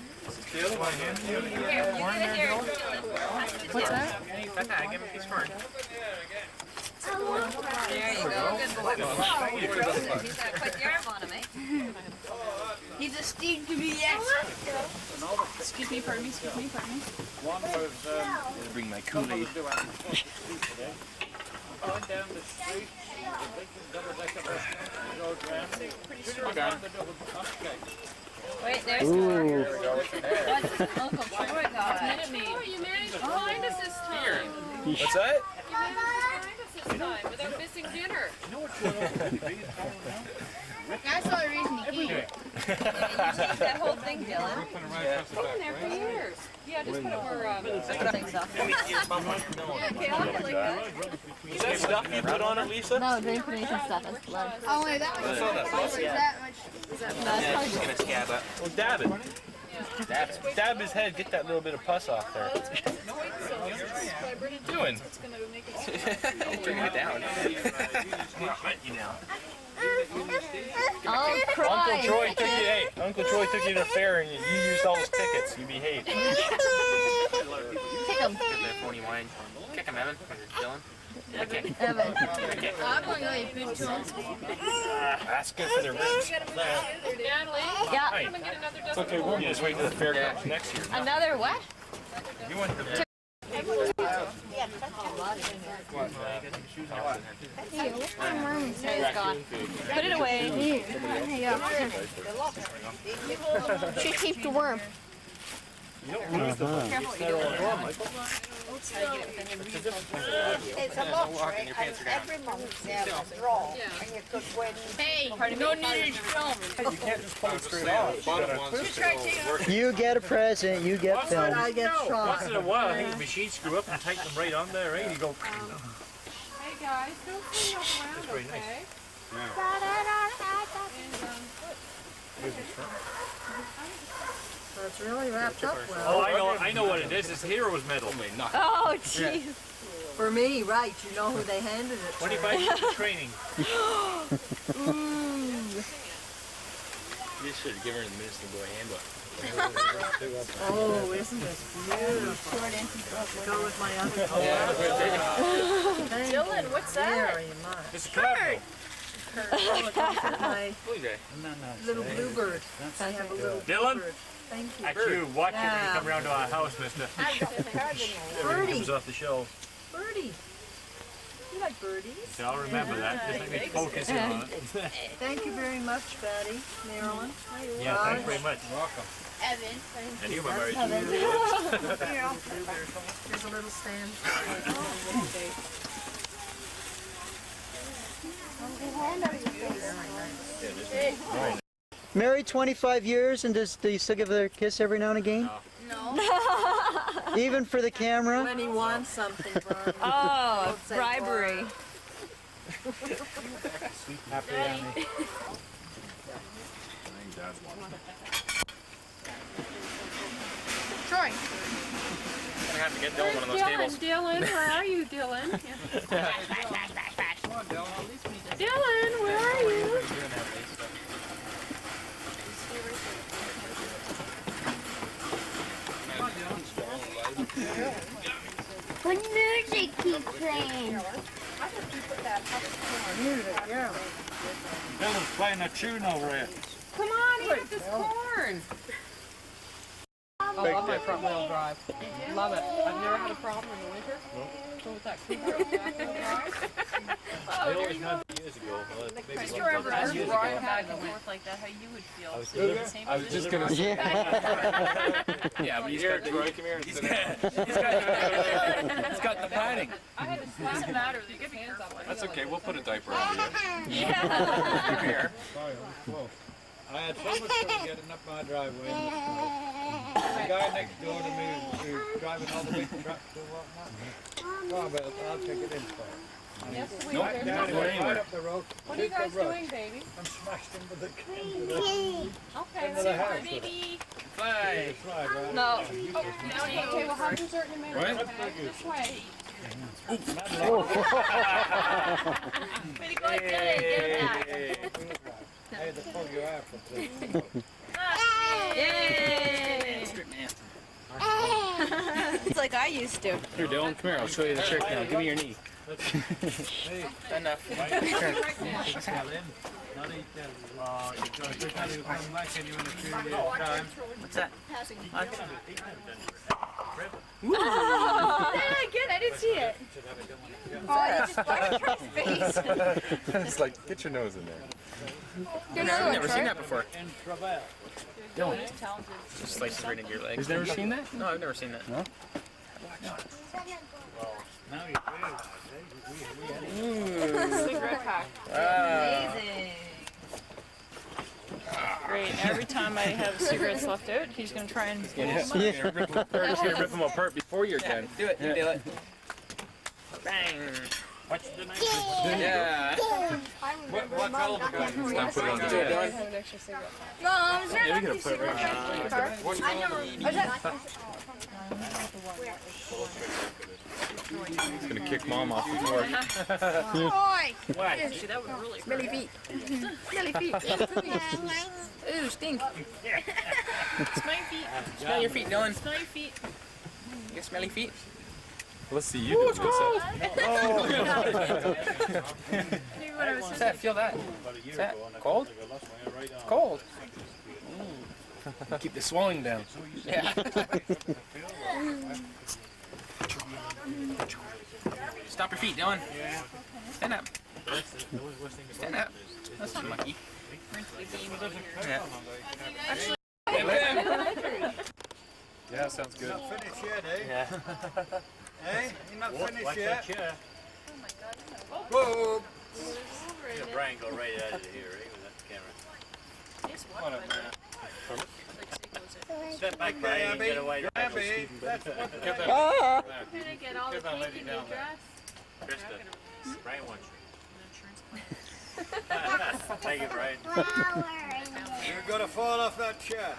The other one, Here, you get it here. What's that? Give him a piece for it. There you go. Good boy. He's got quite the arm on him, eh? He's a Steve to be yes. Excuse me, pardon me, excuse me, pardon me. One was, Bring my Kool-Aid. going down the street, double-decker bus, goes round, Wait, there's Ooh. What's Uncle Troy got? Oh, you managed to find us this time. What's that? You managed to find us this time without missing dinner. That's the only reason he came. You changed that whole thing, Dylan. It's been there for years. Yeah, just put it where, I don't think so. yeah, okay, I'll like that. Is that stuff you put on it, Lisa? No, didn't put any stuff. It's blood. Oh, wait, that much. That much. She's gonna scab it. Well, dab it. Dab it. Dab his head. Get that little bit of pus off there. What are you doing? Bring it down. Oh, cry. Uncle Troy took you. Hey, Uncle Troy took you to the fair, and you used all his tickets. You behaved. Kick him. Kick him, Evan. Dylan. Okay. Evan. I'm going to eat food to him. That's good for their ribs. Natalie, Yeah. come and get another It's dozen. okay. We'll just wait till the fair comes next year. Another what? You want the It's gone. Put it away. She keeps the worm. You don't lose the book. Careful It's not all wrong, Michael. It's a lottery, and every month they have a draw, and you could win. Hey, no need to film. You can't just pull it straight off. You gotta twist it. You get a present, you get film. I get shot. Once in a while, I think the machine screw up and tighten them right on there, right? You go. Hey guys, don't clean up around, very nice. okay? So it's really wrapped up well. Oh, I know what it is. It's Heroes Medal. Oh, jeez. For me, right. You know who they handed it to. 25 years of training. Ooh. You should have given her the Minister Boy handbook. Oh, isn't this beautiful? Go with my other Thank Dylan, you what's that? very much. It's a Kurt. Oh, it comes with my Bluejay. little bluebird. I have a little Dylan? bluebird. Thank you. That's you. Watch it when you come around to our house, mister. Everything Birdie. comes off the shelves. Birdie. You like birdies? So I'll remember that. Just let me focus in on it. Thank you very much, Betty. Marilyn. Yeah, thanks very much. Welcome. Evan. And you were married to Here's me. a little stand. Married 25 years, and do you still give her a kiss every now and again? No. Even for the camera? When he wants something, Brian. Oh, bribery. Happy Annie. Troy. Gonna have to get Dylan one of those tables. Dylan, where are you, Dylan? Come on, Dylan. At least we just... Dylan, where are you? What music keep playing? Dylan's playing a tune over here. Come on, eat up this corn. I love my front wheel drive. Love it. I've never had a problem in the winter. So with that Cooper back wheel drive. I always had years ago. I just remember as you were going back and forth like that, how you would feel. I was just gonna say. Yeah, but he's got the come here and sit down. He's got the padding. Doesn't matter. You get hands on That's okay. We'll put a diaper on you. Yeah. Come here. I had so much trouble getting up my driveway. The guy next door to me who's driving all the big trucks and whatnot. Oh, but I'll take it in for him. Yes, we Nope, are. down Not going right anywhere. up the road. What are you guys doing, baby? I'm smashed into the Okay, into the house. Baby. Fly. Slide right No. up. Okay, well, have dessert in a minute. What? Okay, this way. Way to go, Dylan. Get it back. I had to pull you out for this. Yay! It's like I used to. Here, Dylan, come here. I'll show you the trick now. Give me your knee. Enough. What's that? Oh, good. I didn't see it. Oh, I just flashed my face. He's like, get your nose in there. I've never seen that before. Dylan. Just slices right into your leg. You've never seen that? No, I've never seen that. No? Now you Cigarette pack. Amazing. Great. Every time I have cigarettes left out, he's going to try and blow He's them up. gonna rip them apart before you're done. Do it. You do it. Bang. What's the name? Yeah. What color the guy? Stop putting it on the I table. have an extra cigarette pack. Mom, is there Yeah, we nothing could put it right cigarette on. paper? I never. Is that? He's gonna kick Mom off the floor. Oi! What? See, that would really Smelly feet. Smelly feet. Ooh, stink. Smell your feet. Smell your feet, Dylan. Smell your feet. You got smelly feet? Let's see you do it. What's that? Feel that? Is that cold? Cold. Keep the swelling down. Yeah. Stop your feet, Dylan. Stand up. Stand up. That's not monkey. Yeah. Actually, Yeah, sounds good. Not finished yet, eh? Yeah. Eh? You're not finished yet? oh my God. Whoa! Yeah, Brian, go right out of here, eh? With that camera. Yes, what? Step back, Brian. Get away. Abby, that's what Can I get all the Give that cake lady in down your there. dress? Krista, Brian wants you. Insurance Thank you, Brian. You're gonna fall off that chair.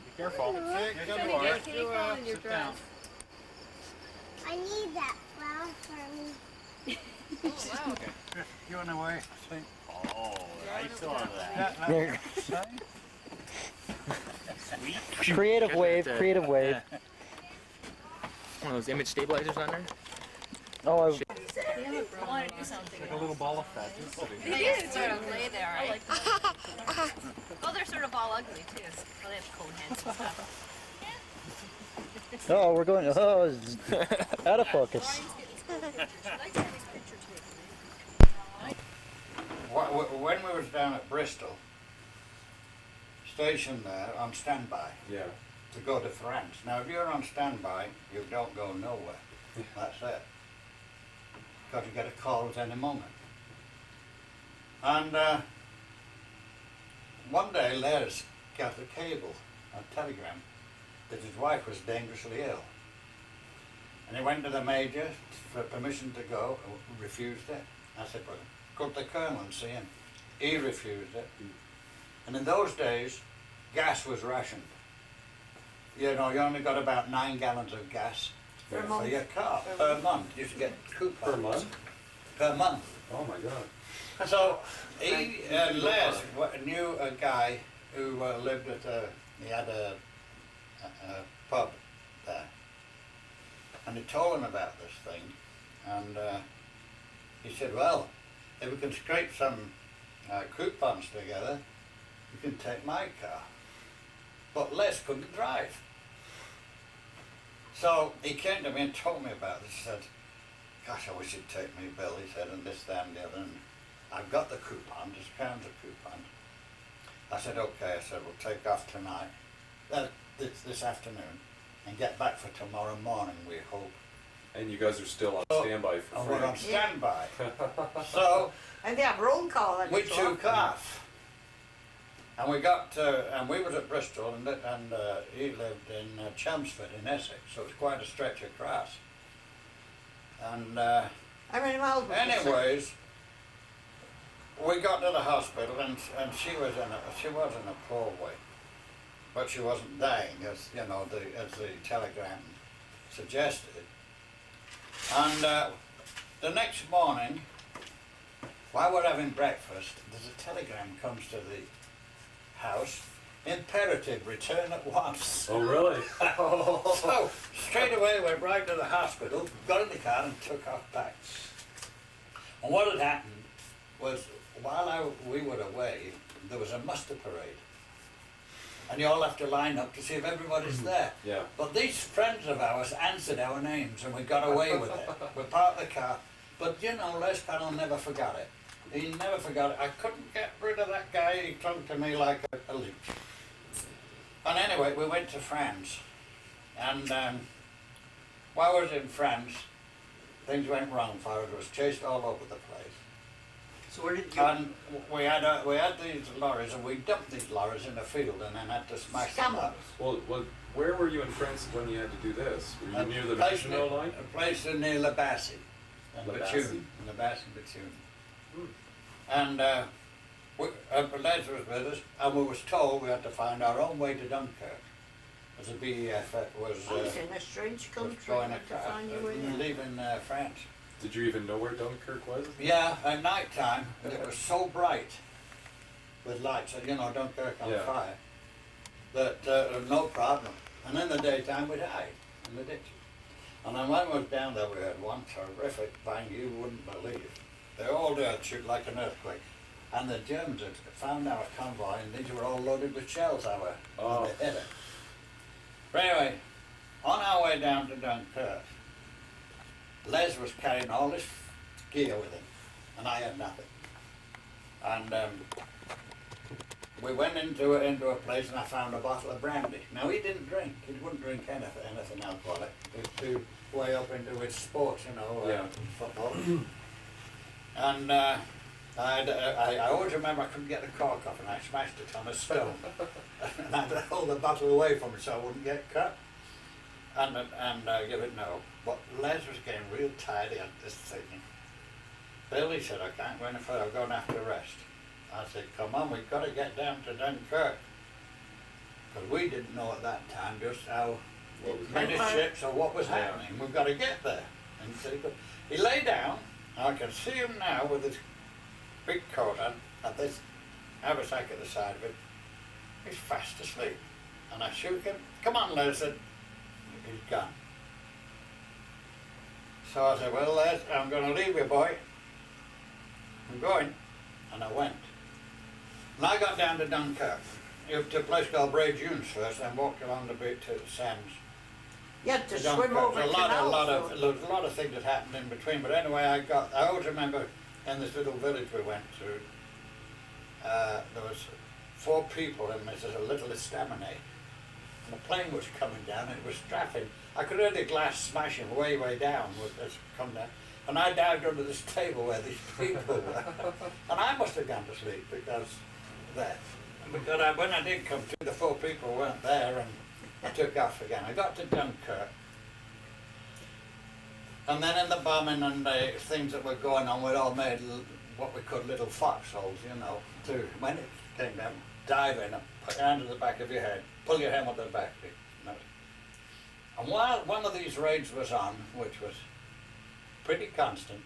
Be careful. Can I get cake all in your dress? I need that flower. Wow. You on the way? Oh, I saw that. There. Sweet. Creative wave, creative wave. One of those image stabilizers on there. Oh, I want to do something. Like a little ball of fat just sitting They there. do sort of lay there. I like them. Oh, they're sort of all ugly too. Oh, they have cone heads and stuff. oh, we're going. Oh, it's out of focus. When we was down at Bristol, stationed there on standby. Yeah. To go to France. Now, if you're on standby, you don't go nowhere. That's it. Because you get a call at any moment. And one day, Les got a cable, a telegram, that his wife was dangerously ill. And he went to the major for permission to go, refused it. I said, well, go to the colonel and see him. He refused it. And in those days, gas was rationed. You know, you only got about 9 gallons of gas for your car per month. You used to get coupons. Per month? Per month. Oh my God. So he, Les knew a guy who lived at he had a pub there. And he told him about this thing. And he said, well, if we can scrape some coupons together, you can take my car. But Les couldn't drive. So he came to me and told me about this. He said, gosh, I wish you'd take me, Bill. He said, and this, that, and the other. And I've got the coupon, just pounds of coupon. I said, okay. I said, we'll take off tonight, this afternoon, and get back for tomorrow morning, we hope. And you guys are still on standby for And France. we're on standby. So And they have roll call. And we so took off. And we got, and we was at Bristol, and he lived in Chelmsford in Essex, so it was quite a stretch across. And How many miles was it? anyways, we got to the hospital, and she was in a poor way, but she wasn't dying, as you know, as the telegram suggested. And the next morning, while we're having breakfast, there's a telegram comes to the house, imperative, return at once. Oh, really? So, straight away went right to the hospital, got in the car and took off back. And what had happened was, while we were away, there was a muster parade. And you all have to line up to see if everybody's there. Yeah. But these friends of ours answered our names and we got away with it. We parked the car. But you know, Les Connell never forgot it. He never forgot it. I couldn't get rid of that guy. He clung to me like a leech. And anyway, we went to France. And while I was in France, things went wrong for us. I was chased all over the place. So where did you... And we had these lorries, and we dumped these lorries in a field and then had to smash them up. Well, where were you in France when you had to do this? Were you near the place Maginot Line? A place near La Bassée, and La Bassée. Bethune, La Bassée, Bethune. And Les was with us, and we was told we had to find our own way to Dunkirk, as the BEF was I was in a strange country. going Had to find your way there. leaving France. Did you even know where Dunkirk was? Yeah, at night time, it was so bright with lights, you know, Dunkirk on fire, that no problem. And in the daytime, we'd hide in the ditches. And then when we was down there, we had one terrific bang you wouldn't believe. They all did shoot like an earthquake. And the Germans had found our convoy, and these were all loaded with shells when they hit it. But anyway, on our way down to Dunkirk, Les was carrying all this gear with him, and I had nothing. And we went into a place, and I found a bottle of brandy. Now, he didn't drink. He wouldn't drink anything alcoholic. He was too way up into his sports, you know, football. And I always remember I couldn't get the cork off, and I smashed it on a stone. And I had to hold the bottle away from it so I wouldn't get cut. And give it no. But Les was getting real tired at this thing. Billy said, I can't go any further, I'm going to have to rest. I said, come on, we've got to get down to Dunkirk. Because we didn't know at that time just how many ships or what was happening. We've got to get there. And he said, He lay down, and I can see him now with his big coat on, and this haversack at the side of him. He's fast asleep. And I shook him. Come on, Les, said, he's gone. So I said, well, Les, I'm going to leave you, boy. I'm going. And I went. And I got down to Dunkirk. To a place called Bray Dunes first, and walked along the beach to the sands. You had to Dunkirk. swim over There was canals. a lot of things that happened in between, but anyway, I always remember in this little village we went through, there was 4 people in this little estaminet, and the plane was coming down, and it was strafing. I could hear the glass smashing way, way down with this come down. And I dived under this table where these people were. And I must have gone to sleep because there. Because when I did come to, the 4 people weren't there, and I took off again. I got to Dunkirk. And then in the bombing and the things that were going on, we'd all made what we called little foxholes, you know, to, when it came down, dive in and put your hand to the back of your head, pull your helmet to the back of you know. And while one of these raids was on, which was pretty constant,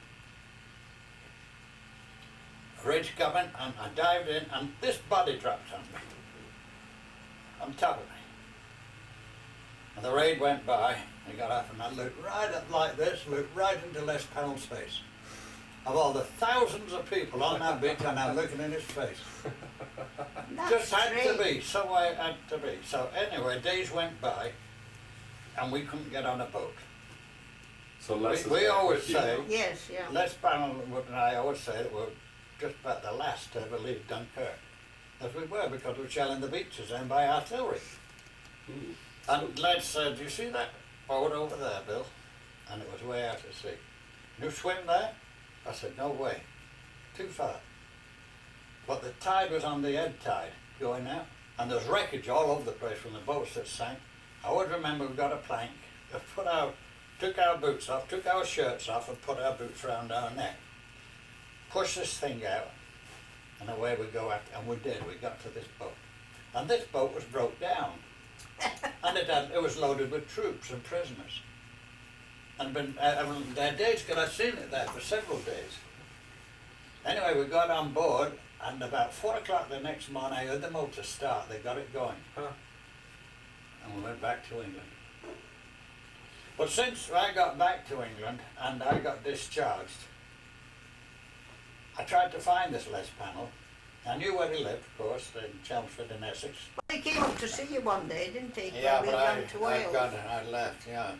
a raid's coming, and I dived in, and this body dropped on me, on top of me. And the raid went by, he got up, and I looked right up like this, looked right into Les Powell's face. Of all the thousands of people on that beach, I'm now looking in his face. Just had to be, so I had to be. So anyway, days went by, and we couldn't get on a boat. So Les is we back always with you say, now. Yes, yeah. Les Powell and I always say that we're just about the last to ever leave Dunkirk. As we were, because we were shelling the beaches then by artillery. Ooh. And Les said, do you see that boat over there, Bill? And it was way out at sea. You swim there? I said, no way. Too far. But the tide was on the ebb tide going out, and there's wreckage all over the place from the boats that sank. I always remember we got a plank, took our boots off, took our shirts off, and put our boots around our neck. Pushed this thing out, and away we go after, and we did. We got to this boat. And this boat was broke down. And it was loaded with troops and prisoners. And there days, because I'd seen it there for several days. Anyway, we got on board, and about 4 o'clock the next morning, I heard the motor start. They got it going. Huh. And we went back to England. But since I got back to England and I got discharged, I tried to find this Les Powell. I knew where he lived, of course, in Chelmsford in Essex. He came up to see you one day, didn't he? Yeah, When we but went to Wales. I left, yeah.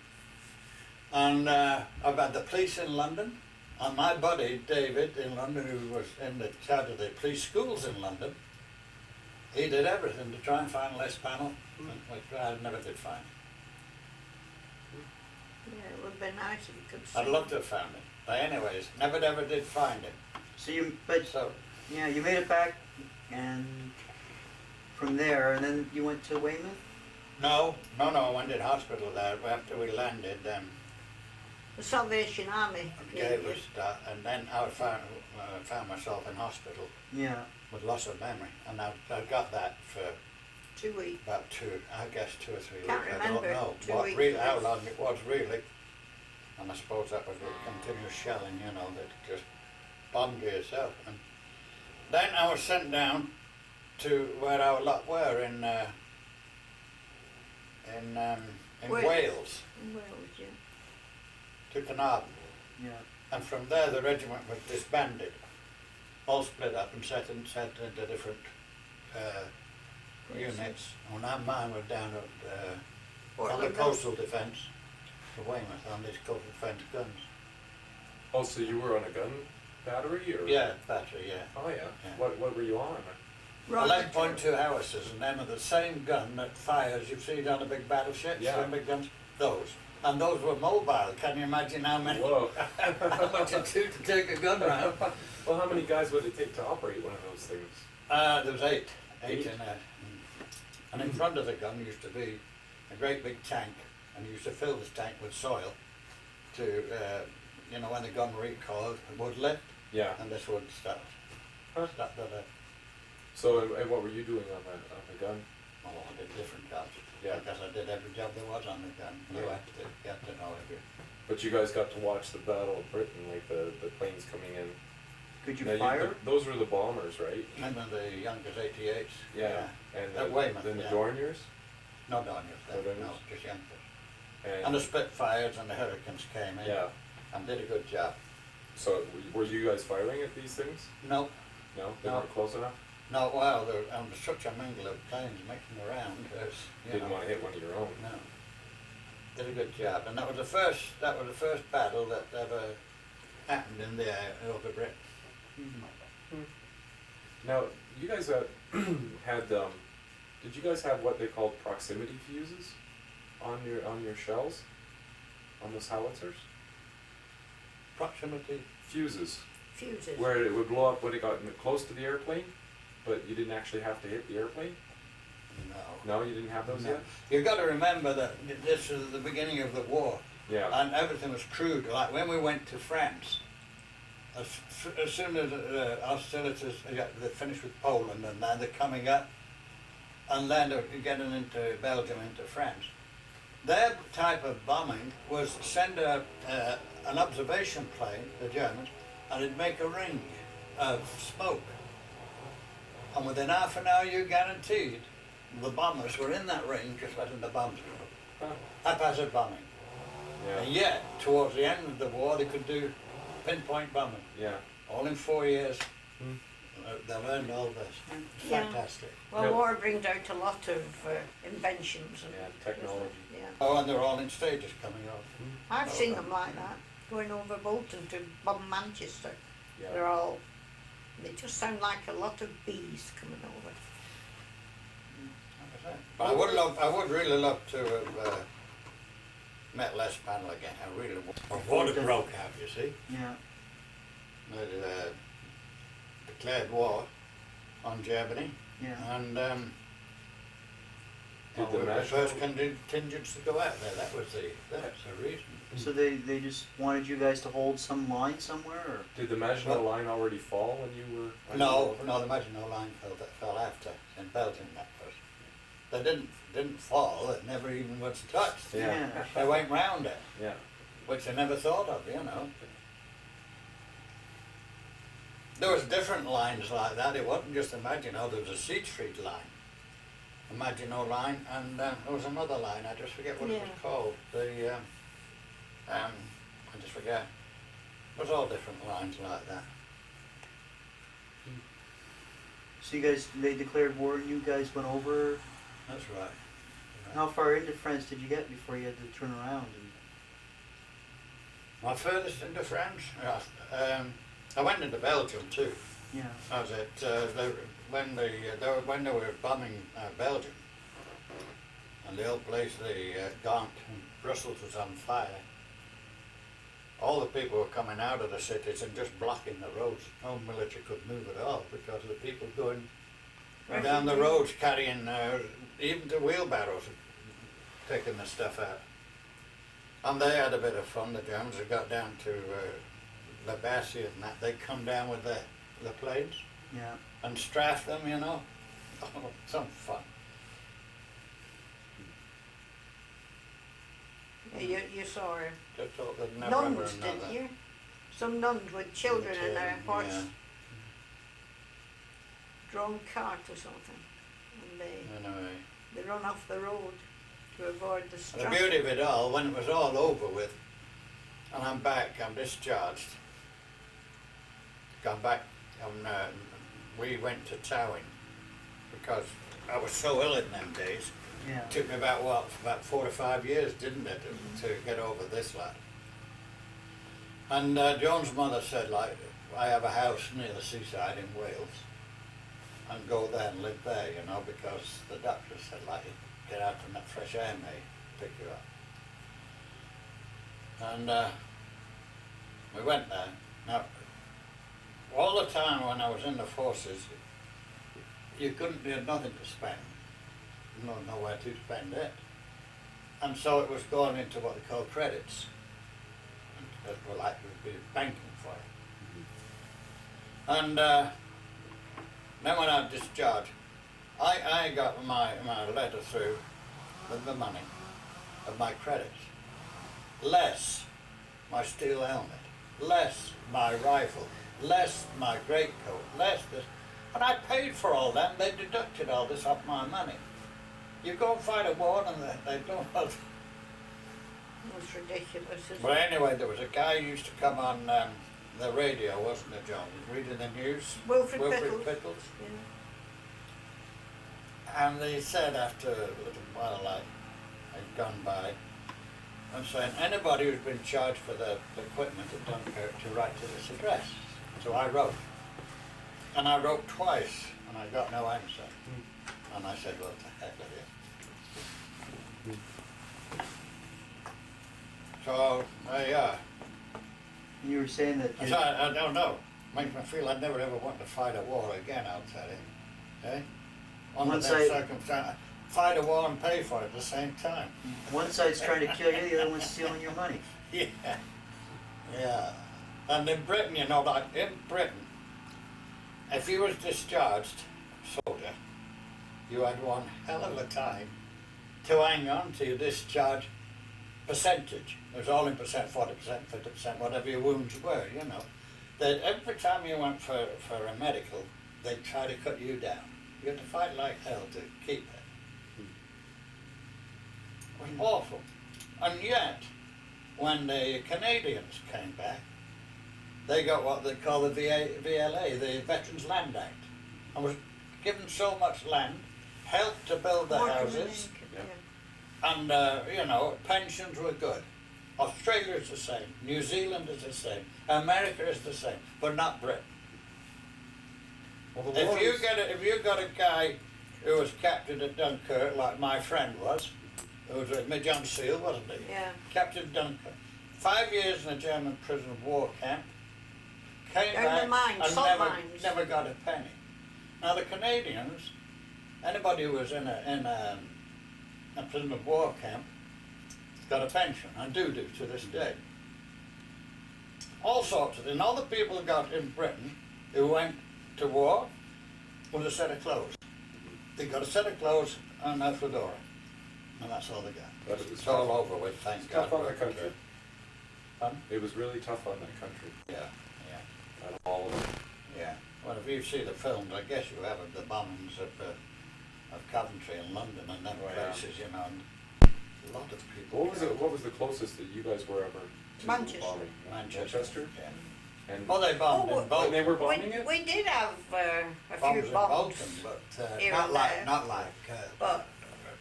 And I've had the police in London, and my buddy David in London, who was in the charge of the police schools in London, he did everything to try and find Les Powell, which I never did find. Yeah, it would have been nice if you could see I'd love to have found him. But anyways, never ever did find him. So yeah, you made it back, and from there, and then you went to Weymouth? No, I went in hospital there after we landed. the Salvation Army. Gave us that, and then I found myself in hospital. Yeah. With loss of memory, and I got that for 2 weeks. About 2 or 3 Can't weeks. remember. I don't know 2 weeks. really, how long it was really. And I suppose that was the continuous shelling, you know, that just bombed you yourself. And then I was sent down to where our lot were in Wales. In Wales, yeah. To Carnarvon. Yeah. And from there the regiment was disbanded. All split up and set into different units. And mine was down at on the coastal defence of Weymouth, on these coastal defence guns. Oh, so you were on a gun battery, or? Yeah, battery, yeah. Oh yeah. What were you on? 11.2 howitzers, and them are the same gun that fires, you've seen on the big battleships, them big guns, those. And those were mobile. Can you imagine how many? Whoa. How much it took to take a gun round? Well, how many guys would it take to operate one of those things? There was eight in there. And in front of the gun used to be a great big tank, and you used to fill this tank with soil to, you know, when the gun recoiled, it would lift, and this would start. So, and what were you doing on the gun? Oh, I did different jobs. Yeah. Because I did every job there was on the gun. You had to know every. But you guys got to watch the Battle of Britain, like the planes coming in. Could you Now, fire? those were the bombers, right? Remember the Yonkers 88s? Yeah. And At Weymouth, then the yeah. Dorniers? No Dorniers then, No Dorniers? no, just Yonkers. And the Spitfires and the Hurricanes came in. Yeah. And did a good job. So were you guys firing at these things? No. No? They No. weren't close enough? No, well, there was such a mingle of planes making around. Didn't want to hit one of your own? No. Did a good job. And that was the first battle that ever happened in the air over Britain. Mm-hmm. Now, you guys had, did you guys have what they called proximity fuses on your shells? On those howitzers? Proximity? Fuses. Fuses. Where it would blow up when it got close to the airplane, but you didn't actually have to hit the airplane? No. No, you didn't have those No. yet? You've got to remember that this is the beginning of the war. Yeah. And everything was crude. Like when we went to France, as soon as hostilities, they finished with Poland and then they're coming up, and then they're getting into Belgium, into France. Their type of bombing was send an observation plane, the Germans, and it'd make a ring of smoke. And within half an hour, you're guaranteed the bombers were in that ring just letting the bombs go. Haphazard bombing. Yeah. And yet, towards the end of the war, they could do pinpoint bombing. Yeah. All in 4 years. They learned all this. It's Yeah. fantastic. Well, war brings out a lot of inventions. And technology. Yeah. Oh, and they're all in stages coming off. I've seen them like that, going over Bolton to bomb Manchester. Yeah. They just sound like a lot of bees coming over. But I would really love to have met Les Panel again. I really would. Or water broke out, you see. Yeah. They declared war on Germany. Yeah. And Did we the were the national- first contingents to go out there. That was the reason. So they just wanted you guys to hold some line somewhere, or? Did the Maginot Line already fall when you were? No, the Maginot Line fell after in Belgium. That was. They didn't fall. It never even was touched. Yeah. They went round it. Yeah. Which they never thought of, you know. There was different lines like that. It wasn't just a Maginot. There was a Seed Street line, a Maginot Line, and there was another line. I just forget what it was called. I just forget. It was all different lines like that. So you guys, they declared war and you guys went over? That's right. How far into France did you get before you had to turn around? My furthest into France, I went into Belgium too. Yeah. I was at when they were bombing Belgium, and the old place, the Gant in Brussels, was on fire. All the people were coming out of the cities and just blocking the roads. No military could move at all because of the people going down the roads carrying, even the wheelbarrows, taking the stuff out. And they had a bit of fun, the Germans. They got down to La Bassée and that. They'd come down with the planes and strafe them, you know. Oh, some fun. Yeah, you saw her. Nuns, Nuns, didn't you? Some nuns with children in their horse drawn cart or something. And they run off the road to avoid the The strap. beauty of it all, when it was all over with, and I'm back, I'm discharged. Come back, and we went to Towing because I was so ill in them days. Yeah. It took me about 4 or 5 years, didn't it, to get over this lot. And Joan's mother said, like, I have a house near the seaside in Wales, and go there and live there, you know, because the doctor said, like, get out in that fresh air may pick you up. And we went there. Now, all the time when I was in the forces, you had nothing to spend. Nowhere to spend it. And so it was going into what they call credits. And it was like it would be banking for you. And then when I discharged, I got my letter through with the money of my credits, less my steel helmet, less my rifle, less my greatcoat, less this. And I paid for all that, and they deducted all this off my money. You go and fight a war and they don't have... That's ridiculous, isn't But it? anyway, there was a guy who used to come on the radio, wasn't there, John? Reading the news. Wilfred Pickles. Pickles. Yeah. And they said after a little while I'd gone by, and saying anybody who's been charged for the equipment at Dunkirk to write to this address. So I wrote. And I wrote twice, and I got no answer. And I said, well, to heck with you. So, there you are. You were saying that... So I don't know. Makes me feel I'd never ever want to fight a war again, I'll tell you. Eh? Under that circumstance. Fight a war and pay for it at the same time. One side's trying to kill you, the other one's stealing your money. Yeah. Yeah. And in Britain, you know, like in Britain, if you was discharged soldier, you had one hell of a time to hang on to your discharge percentage. It was all in percent, 40%, 50%, whatever your wounds were, you know. That every time you went for a medical, they'd try to cut you down. You had to fight like hell to keep it. It was awful. And yet, when the Canadians came back, they got what they call the VLA, the Veterans Land Act, and was given so much land, helped to build the houses, and you know, pensions were good. Australia is the same, New Zealand is the same, America is the same, but not Britain. Well, If you got a guy who was captured at Dunkirk, like my friend was, who was with me, John Seal, wasn't he? Yeah. Captured Dunkirk. 5 years in a German prison of war camp, came Down back the mines, and salt mines. never got a penny. Now the Canadians, anybody who was in a prison of war camp, got a pension, and do to this day. All sorts of things. All the people got in Britain who went to war with a set of clothes. They got a set of clothes and a fedora, and that's all they got. But it was it's all over with, thank God. Tough on that country. Pardon? It was really tough on that country. Yeah, yeah. Out of all of them. Yeah. Well, if you see the films, I guess you have the bombings of Coventry and London and them places, you know. And a lot of people. What was the closest that you guys were ever to Manchester. bombing? Manchester. Yeah. And well, they bombed in Bolton. And they were bombing it. We did have a bombs few in bombs, Bolton, but here not and like there. But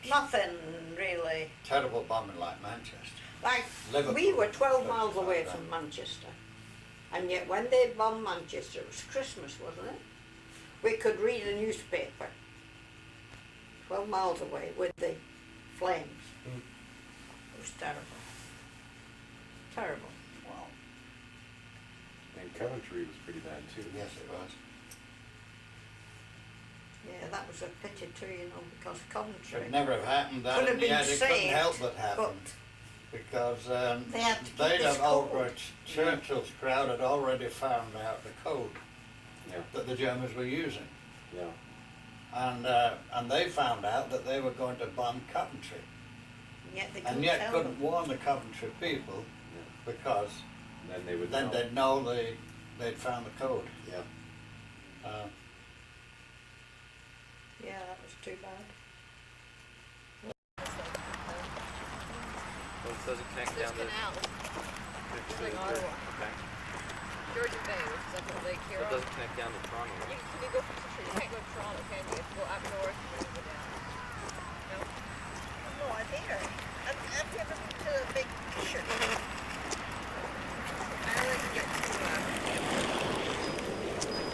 nothing really. Terrible bombing like Manchester. Like Liverpool, we were 12 miles places away like that. from Manchester, and yet when they bombed Manchester, it was Christmas, wasn't it? We could read a newspaper 12 miles away with the flames. It was terrible. Terrible. Wow. And Coventry was pretty bad too. Yes, it was. Yeah, that was a pity too, you know, because Coventry Should never have happened. That could have been yeah, it couldn't saved, help but happen. but Because they had to keep they'd this have code. Churchill's crowd had already found out the code that the Germans were using. Yeah. And they found out that they were going to bomb Coventry. And yet they couldn't warn the Coventry people because then they would then know. they'd know they'd found the code. Yeah. Yeah, that was too bad. Well, it doesn't connect There's down to canal. It's like Ottawa. Okay. Georgian Bay, which is up in Lake So Huron. it doesn't connect down to Toronto. Can you go from you can't go to Toronto, can you? You have to go up north and then go down. No? No idea. Have you ever been to a big picture? I don't like to get too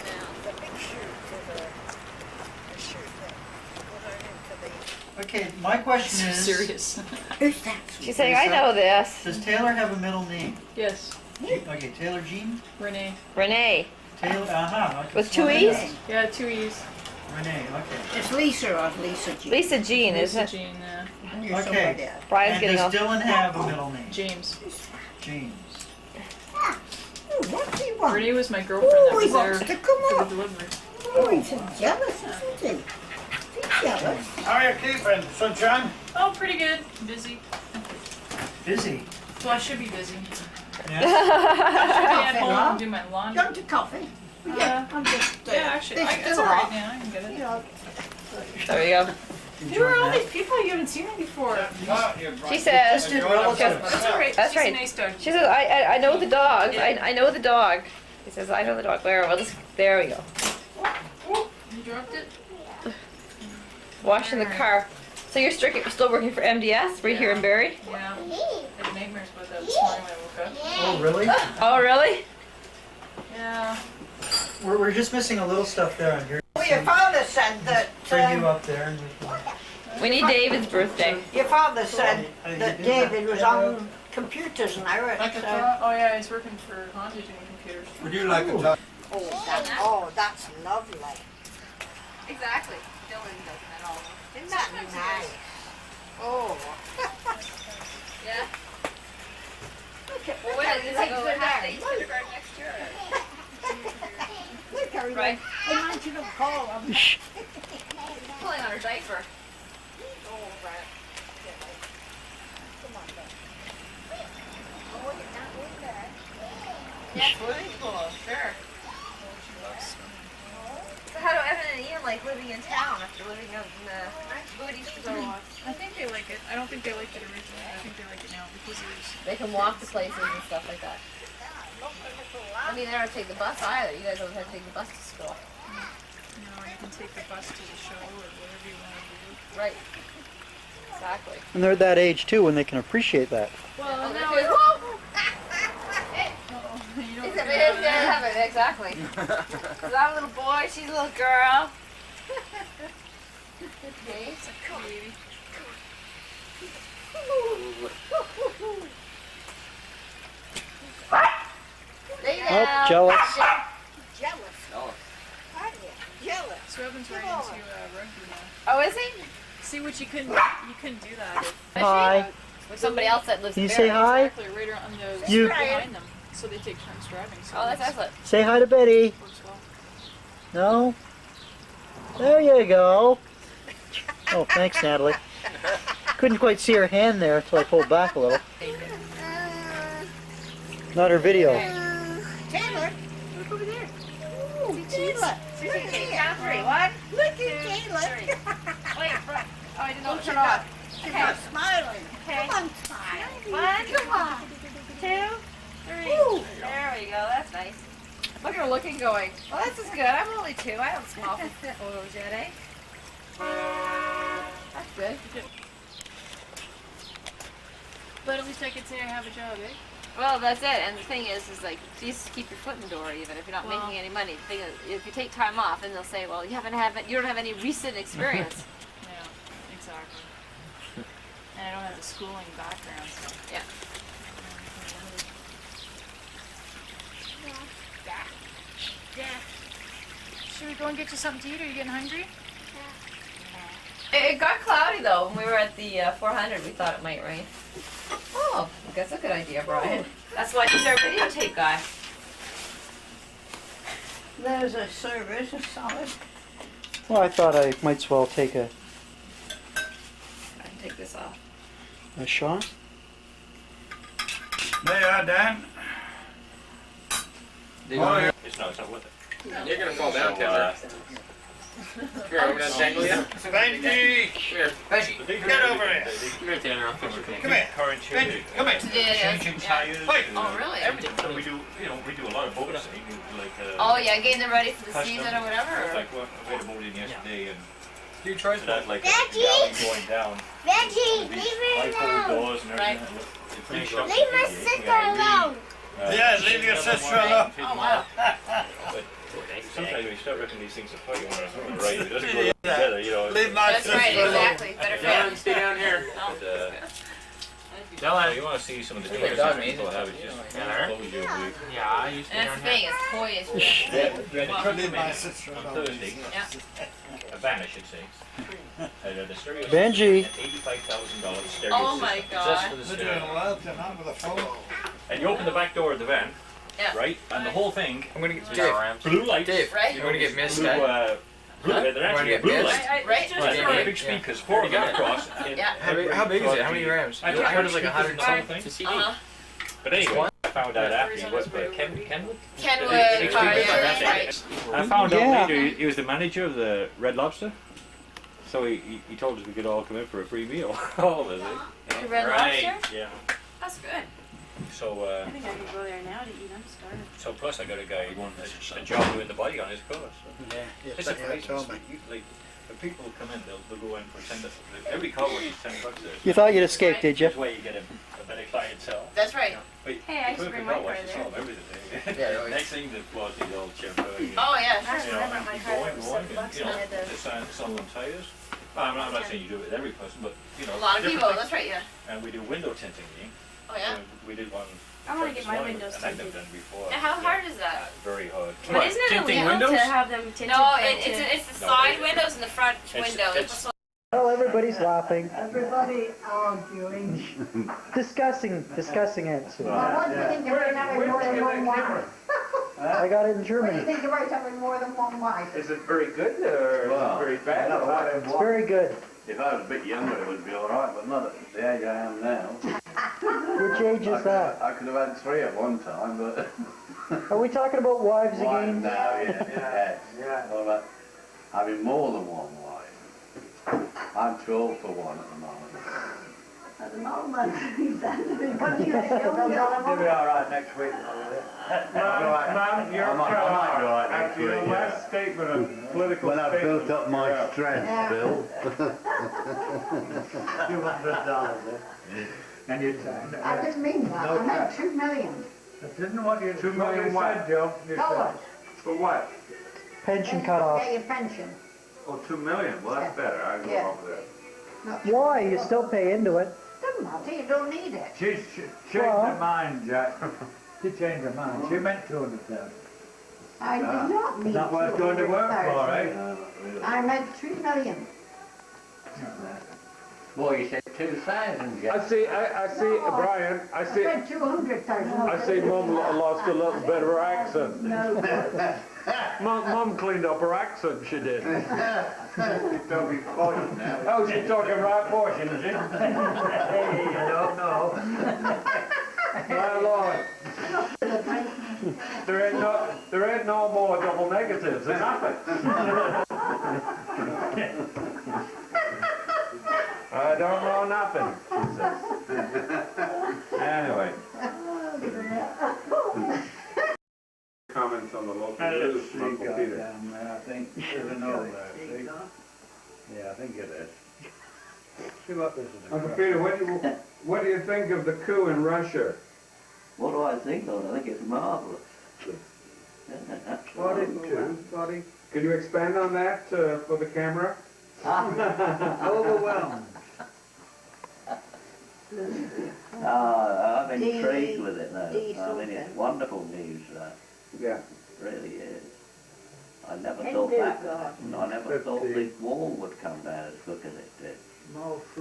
now. The big chute is a chute that goes out into the... Okay, my question is... Serious. Who's that? She's saying, I know this. Does Taylor have a middle name? Yes. Okay, Taylor Jean? Renee. Renee. Taylor, okay. With two E's? Yeah, 2 E's. Renee, okay. It's Lisa or Lisa Jean? Lisa Jean, isn't it? Lisa Jean, yeah. And you're Okay. somebody else. Brian's And getting does off. Dylan have a middle name? James. James. Oh, what's he want? Renee was my girlfriend that Oh, was he there wants to come for up. the delivery. Oh, he's jealous, isn't he? How are you keeping, sunshine? Oh, pretty good. Busy. Busy. Well, I should be busy. Yeah. I should be at home and do my laundry. Come to coffee. Yeah, I'm just. yeah, actually, It's it's still alright hot. now. I can get it. There you go. Who are all these people? You haven't seen them before. She says. Distant relatives. That's alright. That's She's right. a nice dog. She says, I know the dog. I know the dog. He says, I know the dog. Where? Well, there we go. You dropped it? Washing the car. So you're still working for MDS right here in Barrie? Yeah. I had nightmares about that this morning when I woke up. Oh, really? Oh, really? Yeah. We're just missing a little stuff there on here. Well, your father said that. Bring you up there and We need David's birthday. Your father said that David was on computers now. Oh yeah, he's working for Honda doing computers. Would you like a top? Oh, that's lovely. Exactly. Dylan doesn't at all. Isn't that nice? Oh. Yeah. Look at Well, look how when he is it likes going it to there. happen? He's kindergarten next year. Look how he Right. likes it. I want you to call him. Pulling on her diaper. Oh, right. Come on, then. Oh, you're not in there. Yeah, swimming pool. Sure. So how do Evan and Ian like living in town after living out in the booties for so long? I think they like it. I don't think they liked it originally. I think they like it now because there's. They can walk to places and stuff like that. I mean, they don't take the bus either. You guys don't have to take the bus to school. You know, you can take the bus to the show or whatever you want to do. Right. Exactly. And they're that age too when they can appreciate that. Well, Oh, now there it's. you go. You don't Exactly. So I'm a little boy, she's a little girl. Okay. It's a baby. There you Oh, go. jealous. Jealous. Aren't you? Jealous. So Evan's right Come into on. rugby now. Oh, is he? See what you couldn't do that if Hi. With somebody else that lives Can you there. say hi? exactly right on the You- behind them. So they take turns driving. So Oh, that's it's- excellent. Say hi to Betty. works well. No? There you go. Oh, thanks, Natalie. Couldn't quite see her hand there until I pulled back a little. Not her video. Taylor. Look over there. Ooh, Taylor. Count three. One, Look at Taylor. wait, front. Oh, I didn't know Oh, to she's turn not, on. she's Okay. not smiling. Okay. Come on, smile. One, Come on. 2, 3. Ooh. There we go. That's nice. Look at her looking, going, well, this is good. I'm only 2. I don't smile for photos yet, eh? That's good. But at least I could say I have a job, eh? Well, that's it. And the thing is like, please keep your foot in the door, even if you're not Well- making any money. The thing is, if you take time off, then they'll say, well, you don't have any recent experience. Yeah, exactly. And I don't have the schooling background, so. Yeah. Should we go and get you something to eat? Are you getting hungry? It got cloudy though. When we were at the 400, we thought it might rain. Oh, that's a good idea, Brian. That's why he's our videotape guy. There's a service, a solid. Well, I thought I might as well take a I can take this off. shot. There you are, Dan. It's not worth it. You're gonna fall down, Taylor. Come here, I'm gonna untangle you. Benji! Come here. Get over here. Come here, Taylor. I'll fix your thing. Come here. Benji, come here. Changing tires. Wait. Oh, really? Everything. So we do, we do a lot of boating. We do like. Oh yeah, getting them ready for the custom. season or whatever. Or? Like what we had a boat in yesterday, and Do you try so that like Reggie! the alley going down. Reggie, These leave her light pole alone. doors and everything. It's pretty stuff. Leave my sister alone. Yeah, leave your sister alone. Oh wow. But sometimes when you start ripping these things apart, you want to right. It doesn't go together, you know. Leave my That's sister right, alone. exactly. Better Dylan, fit. stay down here. Oh, But, Dylan. so you want to see some of the Look at doors dog, that man. people have. It's just Taylor. close your week. Yeah, you stay And down that's the here. thing, it's poised. Leave my sister On alone. Thursday, Yeah. a van I should say. The stereo Benji. $85,000 stereo Oh my system. God. Just for the They're stereo. doing well tonight with a phone. And you open the back door of the van, Yeah. right? And the whole thing, I'm gonna get is Dave. blue lights. Dave, Right? you're gonna get missed, Blue, eh? blue, they're You wanna actually get blue missed? lights. Right? Just Right. for Big big speakers, 4 of them across. Yeah. How big is it? How many rams? I heard it's like 100 something. Uh-huh. But anyway, I found out after he was Kenwood. Kenwood car, yeah, that's right. I found out later he was the manager of the Red Lobster. So he told us we could all come in for a free meal. All of us. The Red Lobster? Yeah. That's good. So I think I could go there now to eat. I'm starving. so plus I got a guy a job doing the body on his car. So. Yeah, It's a price. Like when people come in, they'll go in for $10. Every car was $10 there. You thought you'd escape, did you? That's why you get a better clientele. That's right. But Hey, I used to bring my car there. Everything. Next thing the quality all champagne. Oh, yeah. Gosh, You know, remember my car going, was going, $7 you when I know, had the... to sell them tires. I'm not saying you do it with every person, but you know. A lot of different people, things. that's right, yeah. And we do window tinting. Oh, yeah? We did one. I want to this get my morning, windows and I've tinted. never done before. And how hard is that? Very hard. But isn't it illegal to have them tinted? No, like it's the side windows and the front windows. it's- Well, everybody's laughing. Everybody arguing. Discussing it. So. What do you think about having more than one wife? I got it in What do Germany. you think about having more than one wife? Is it very good or very bad? It's very good. If I was a bit younger, it would be all right, but not at the age I am now. Which age is that? I could have had 3 at one time, but... Are we talking about wives Wives again? now, yeah. What about having more than one wife? I'm too old for one at the moment. At the moment, what do you think? You'll be all right next week. Ma'am, you're I might be all right next after your week, last statement of political When I've built up my strength, Yeah. Bill. $200, and you I didn't mean that. I meant 2 million. That isn't what you 2 million what? Joe. Dollars. For what? Pension cut off. Pay your pension. Oh, 2 million. Well, that's better. I go Yeah. over there. Why? You still pay into it. Doesn't matter, you don't need it. She changed her mind, Jack. She changed her mind. She meant 200,000. I did not need Not worth going to work for, 200,000. eh? I meant 3 million. Boy, you said 2,000, Jack. I see, Brian, I I said 200,000. I see Mum lost a little bit of her accent. No. Mum cleaned up her accent, she did. She's talking portion now. Oh, she's talking right portion, is she? Hey, you don't know. My Lord. There ain't no more double negatives, there's nothing. I don't know nothing, she says. Anyway. Comments on the local news, Uncle Peter. I think, I know that, see? Yeah, I think it is. See what this is. Uncle Peter, what do you think of the coup in Russia? What do I think of it? I think it's marvellous. Buddy? Can you expand on that for the camera? Overwhelmed. I'm intrigued with it now. I mean, it's wonderful news, that. Yeah. It really is. I never Can thought do, that. God. I never thought the wall would come down as quick as it did.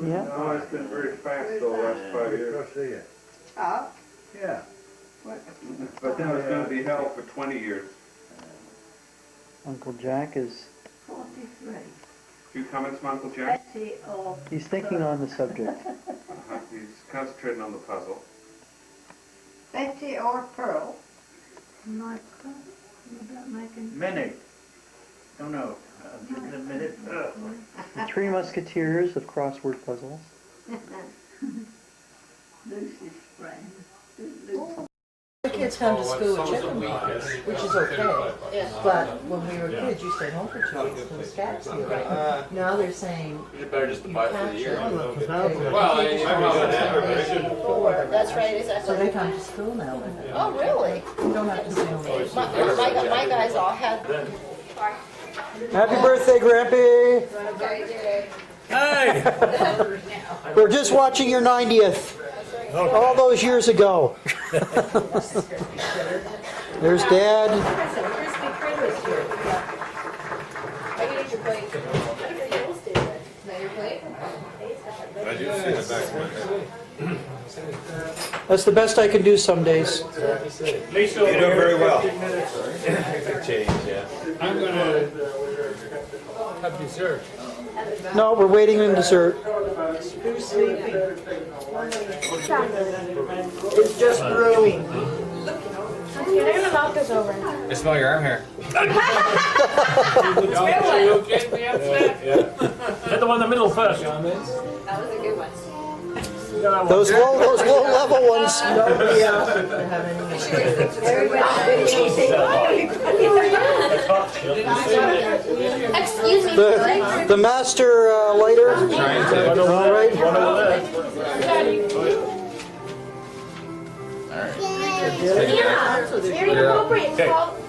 Yeah. No, it's been very fast the last 5 years. Ah, Yeah. But now it's going to be hell for 20 years. Uncle Jack is. 43. Few comments from Uncle Jack? Betty or He's thinking on the subject. He's concentrating on the puzzle. Betty or Pearl? Michael, about making. Minnie. Don't know. Give it a minute. The Three Musketeers of crossword puzzles. Lucy's friend. The kids come to school at chicken weeks, which is okay. But when we were kids, you stayed home for 2 weeks when the scats here. Now they're saying You better just buy it for the year. That's right, exactly. So they come to school now with it. Oh, really? You don't have to stay home. My guys all had. Happy birthday, Grampy! Hey! We're just watching your 90th. All those years ago. There's Dad. I do see the back of my head. That's the best I can do some days. You're doing very well. Big change, yeah. I'm going to have dessert. No, we're waiting in dessert. Who's sleeping? It's just brewing. They're gonna knock us over. I smell your arm hair. Hit the one in the middle first. That was a good one. Those low level ones. Excuse me. The master lighter. All right. Yeah, very appropriate.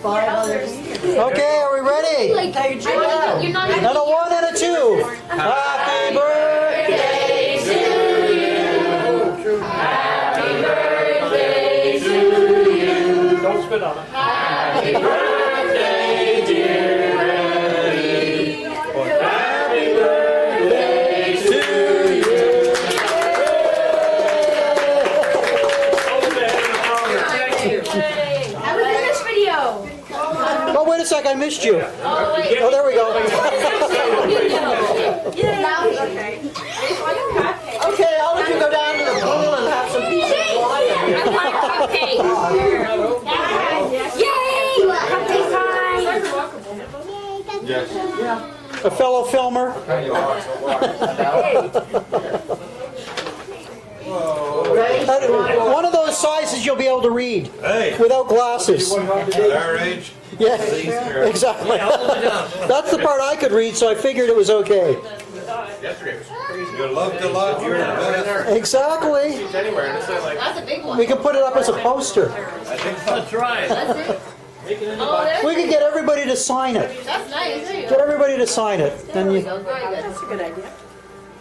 Call your elders. Okay, are we ready? Like, you're not And a 1 and a 2. Happy birthday to you. Happy birthday to you. Don't spit on it. Happy birthday, dear Eddie. Happy birthday to you. I was in this video. Oh, wait a sec, I missed you. Oh, wait. Oh, there we go. Okay, I'll let you go down to the pool and have some peace and quiet. Yay! Cupcake time! Yes. A fellow filmer. One of those sizes you'll be able to read without glasses. Our age. Yeah, exactly. That's the part I could read, so I figured it was okay. You loved a lot. You were the best. Exactly. That's a big one. We can put it up as a poster. Let's try it. That's it. We can get everybody to sign it. That's nice. There you Get go. everybody to sign it. Then you. Very good. That's a good idea.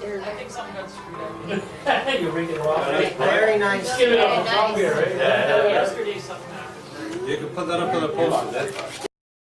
I think something got screwed up. You're reading it wrong. Very nice. Just give it up a copy, right? Yeah. Yesterday something happened. You can put that up on the poster.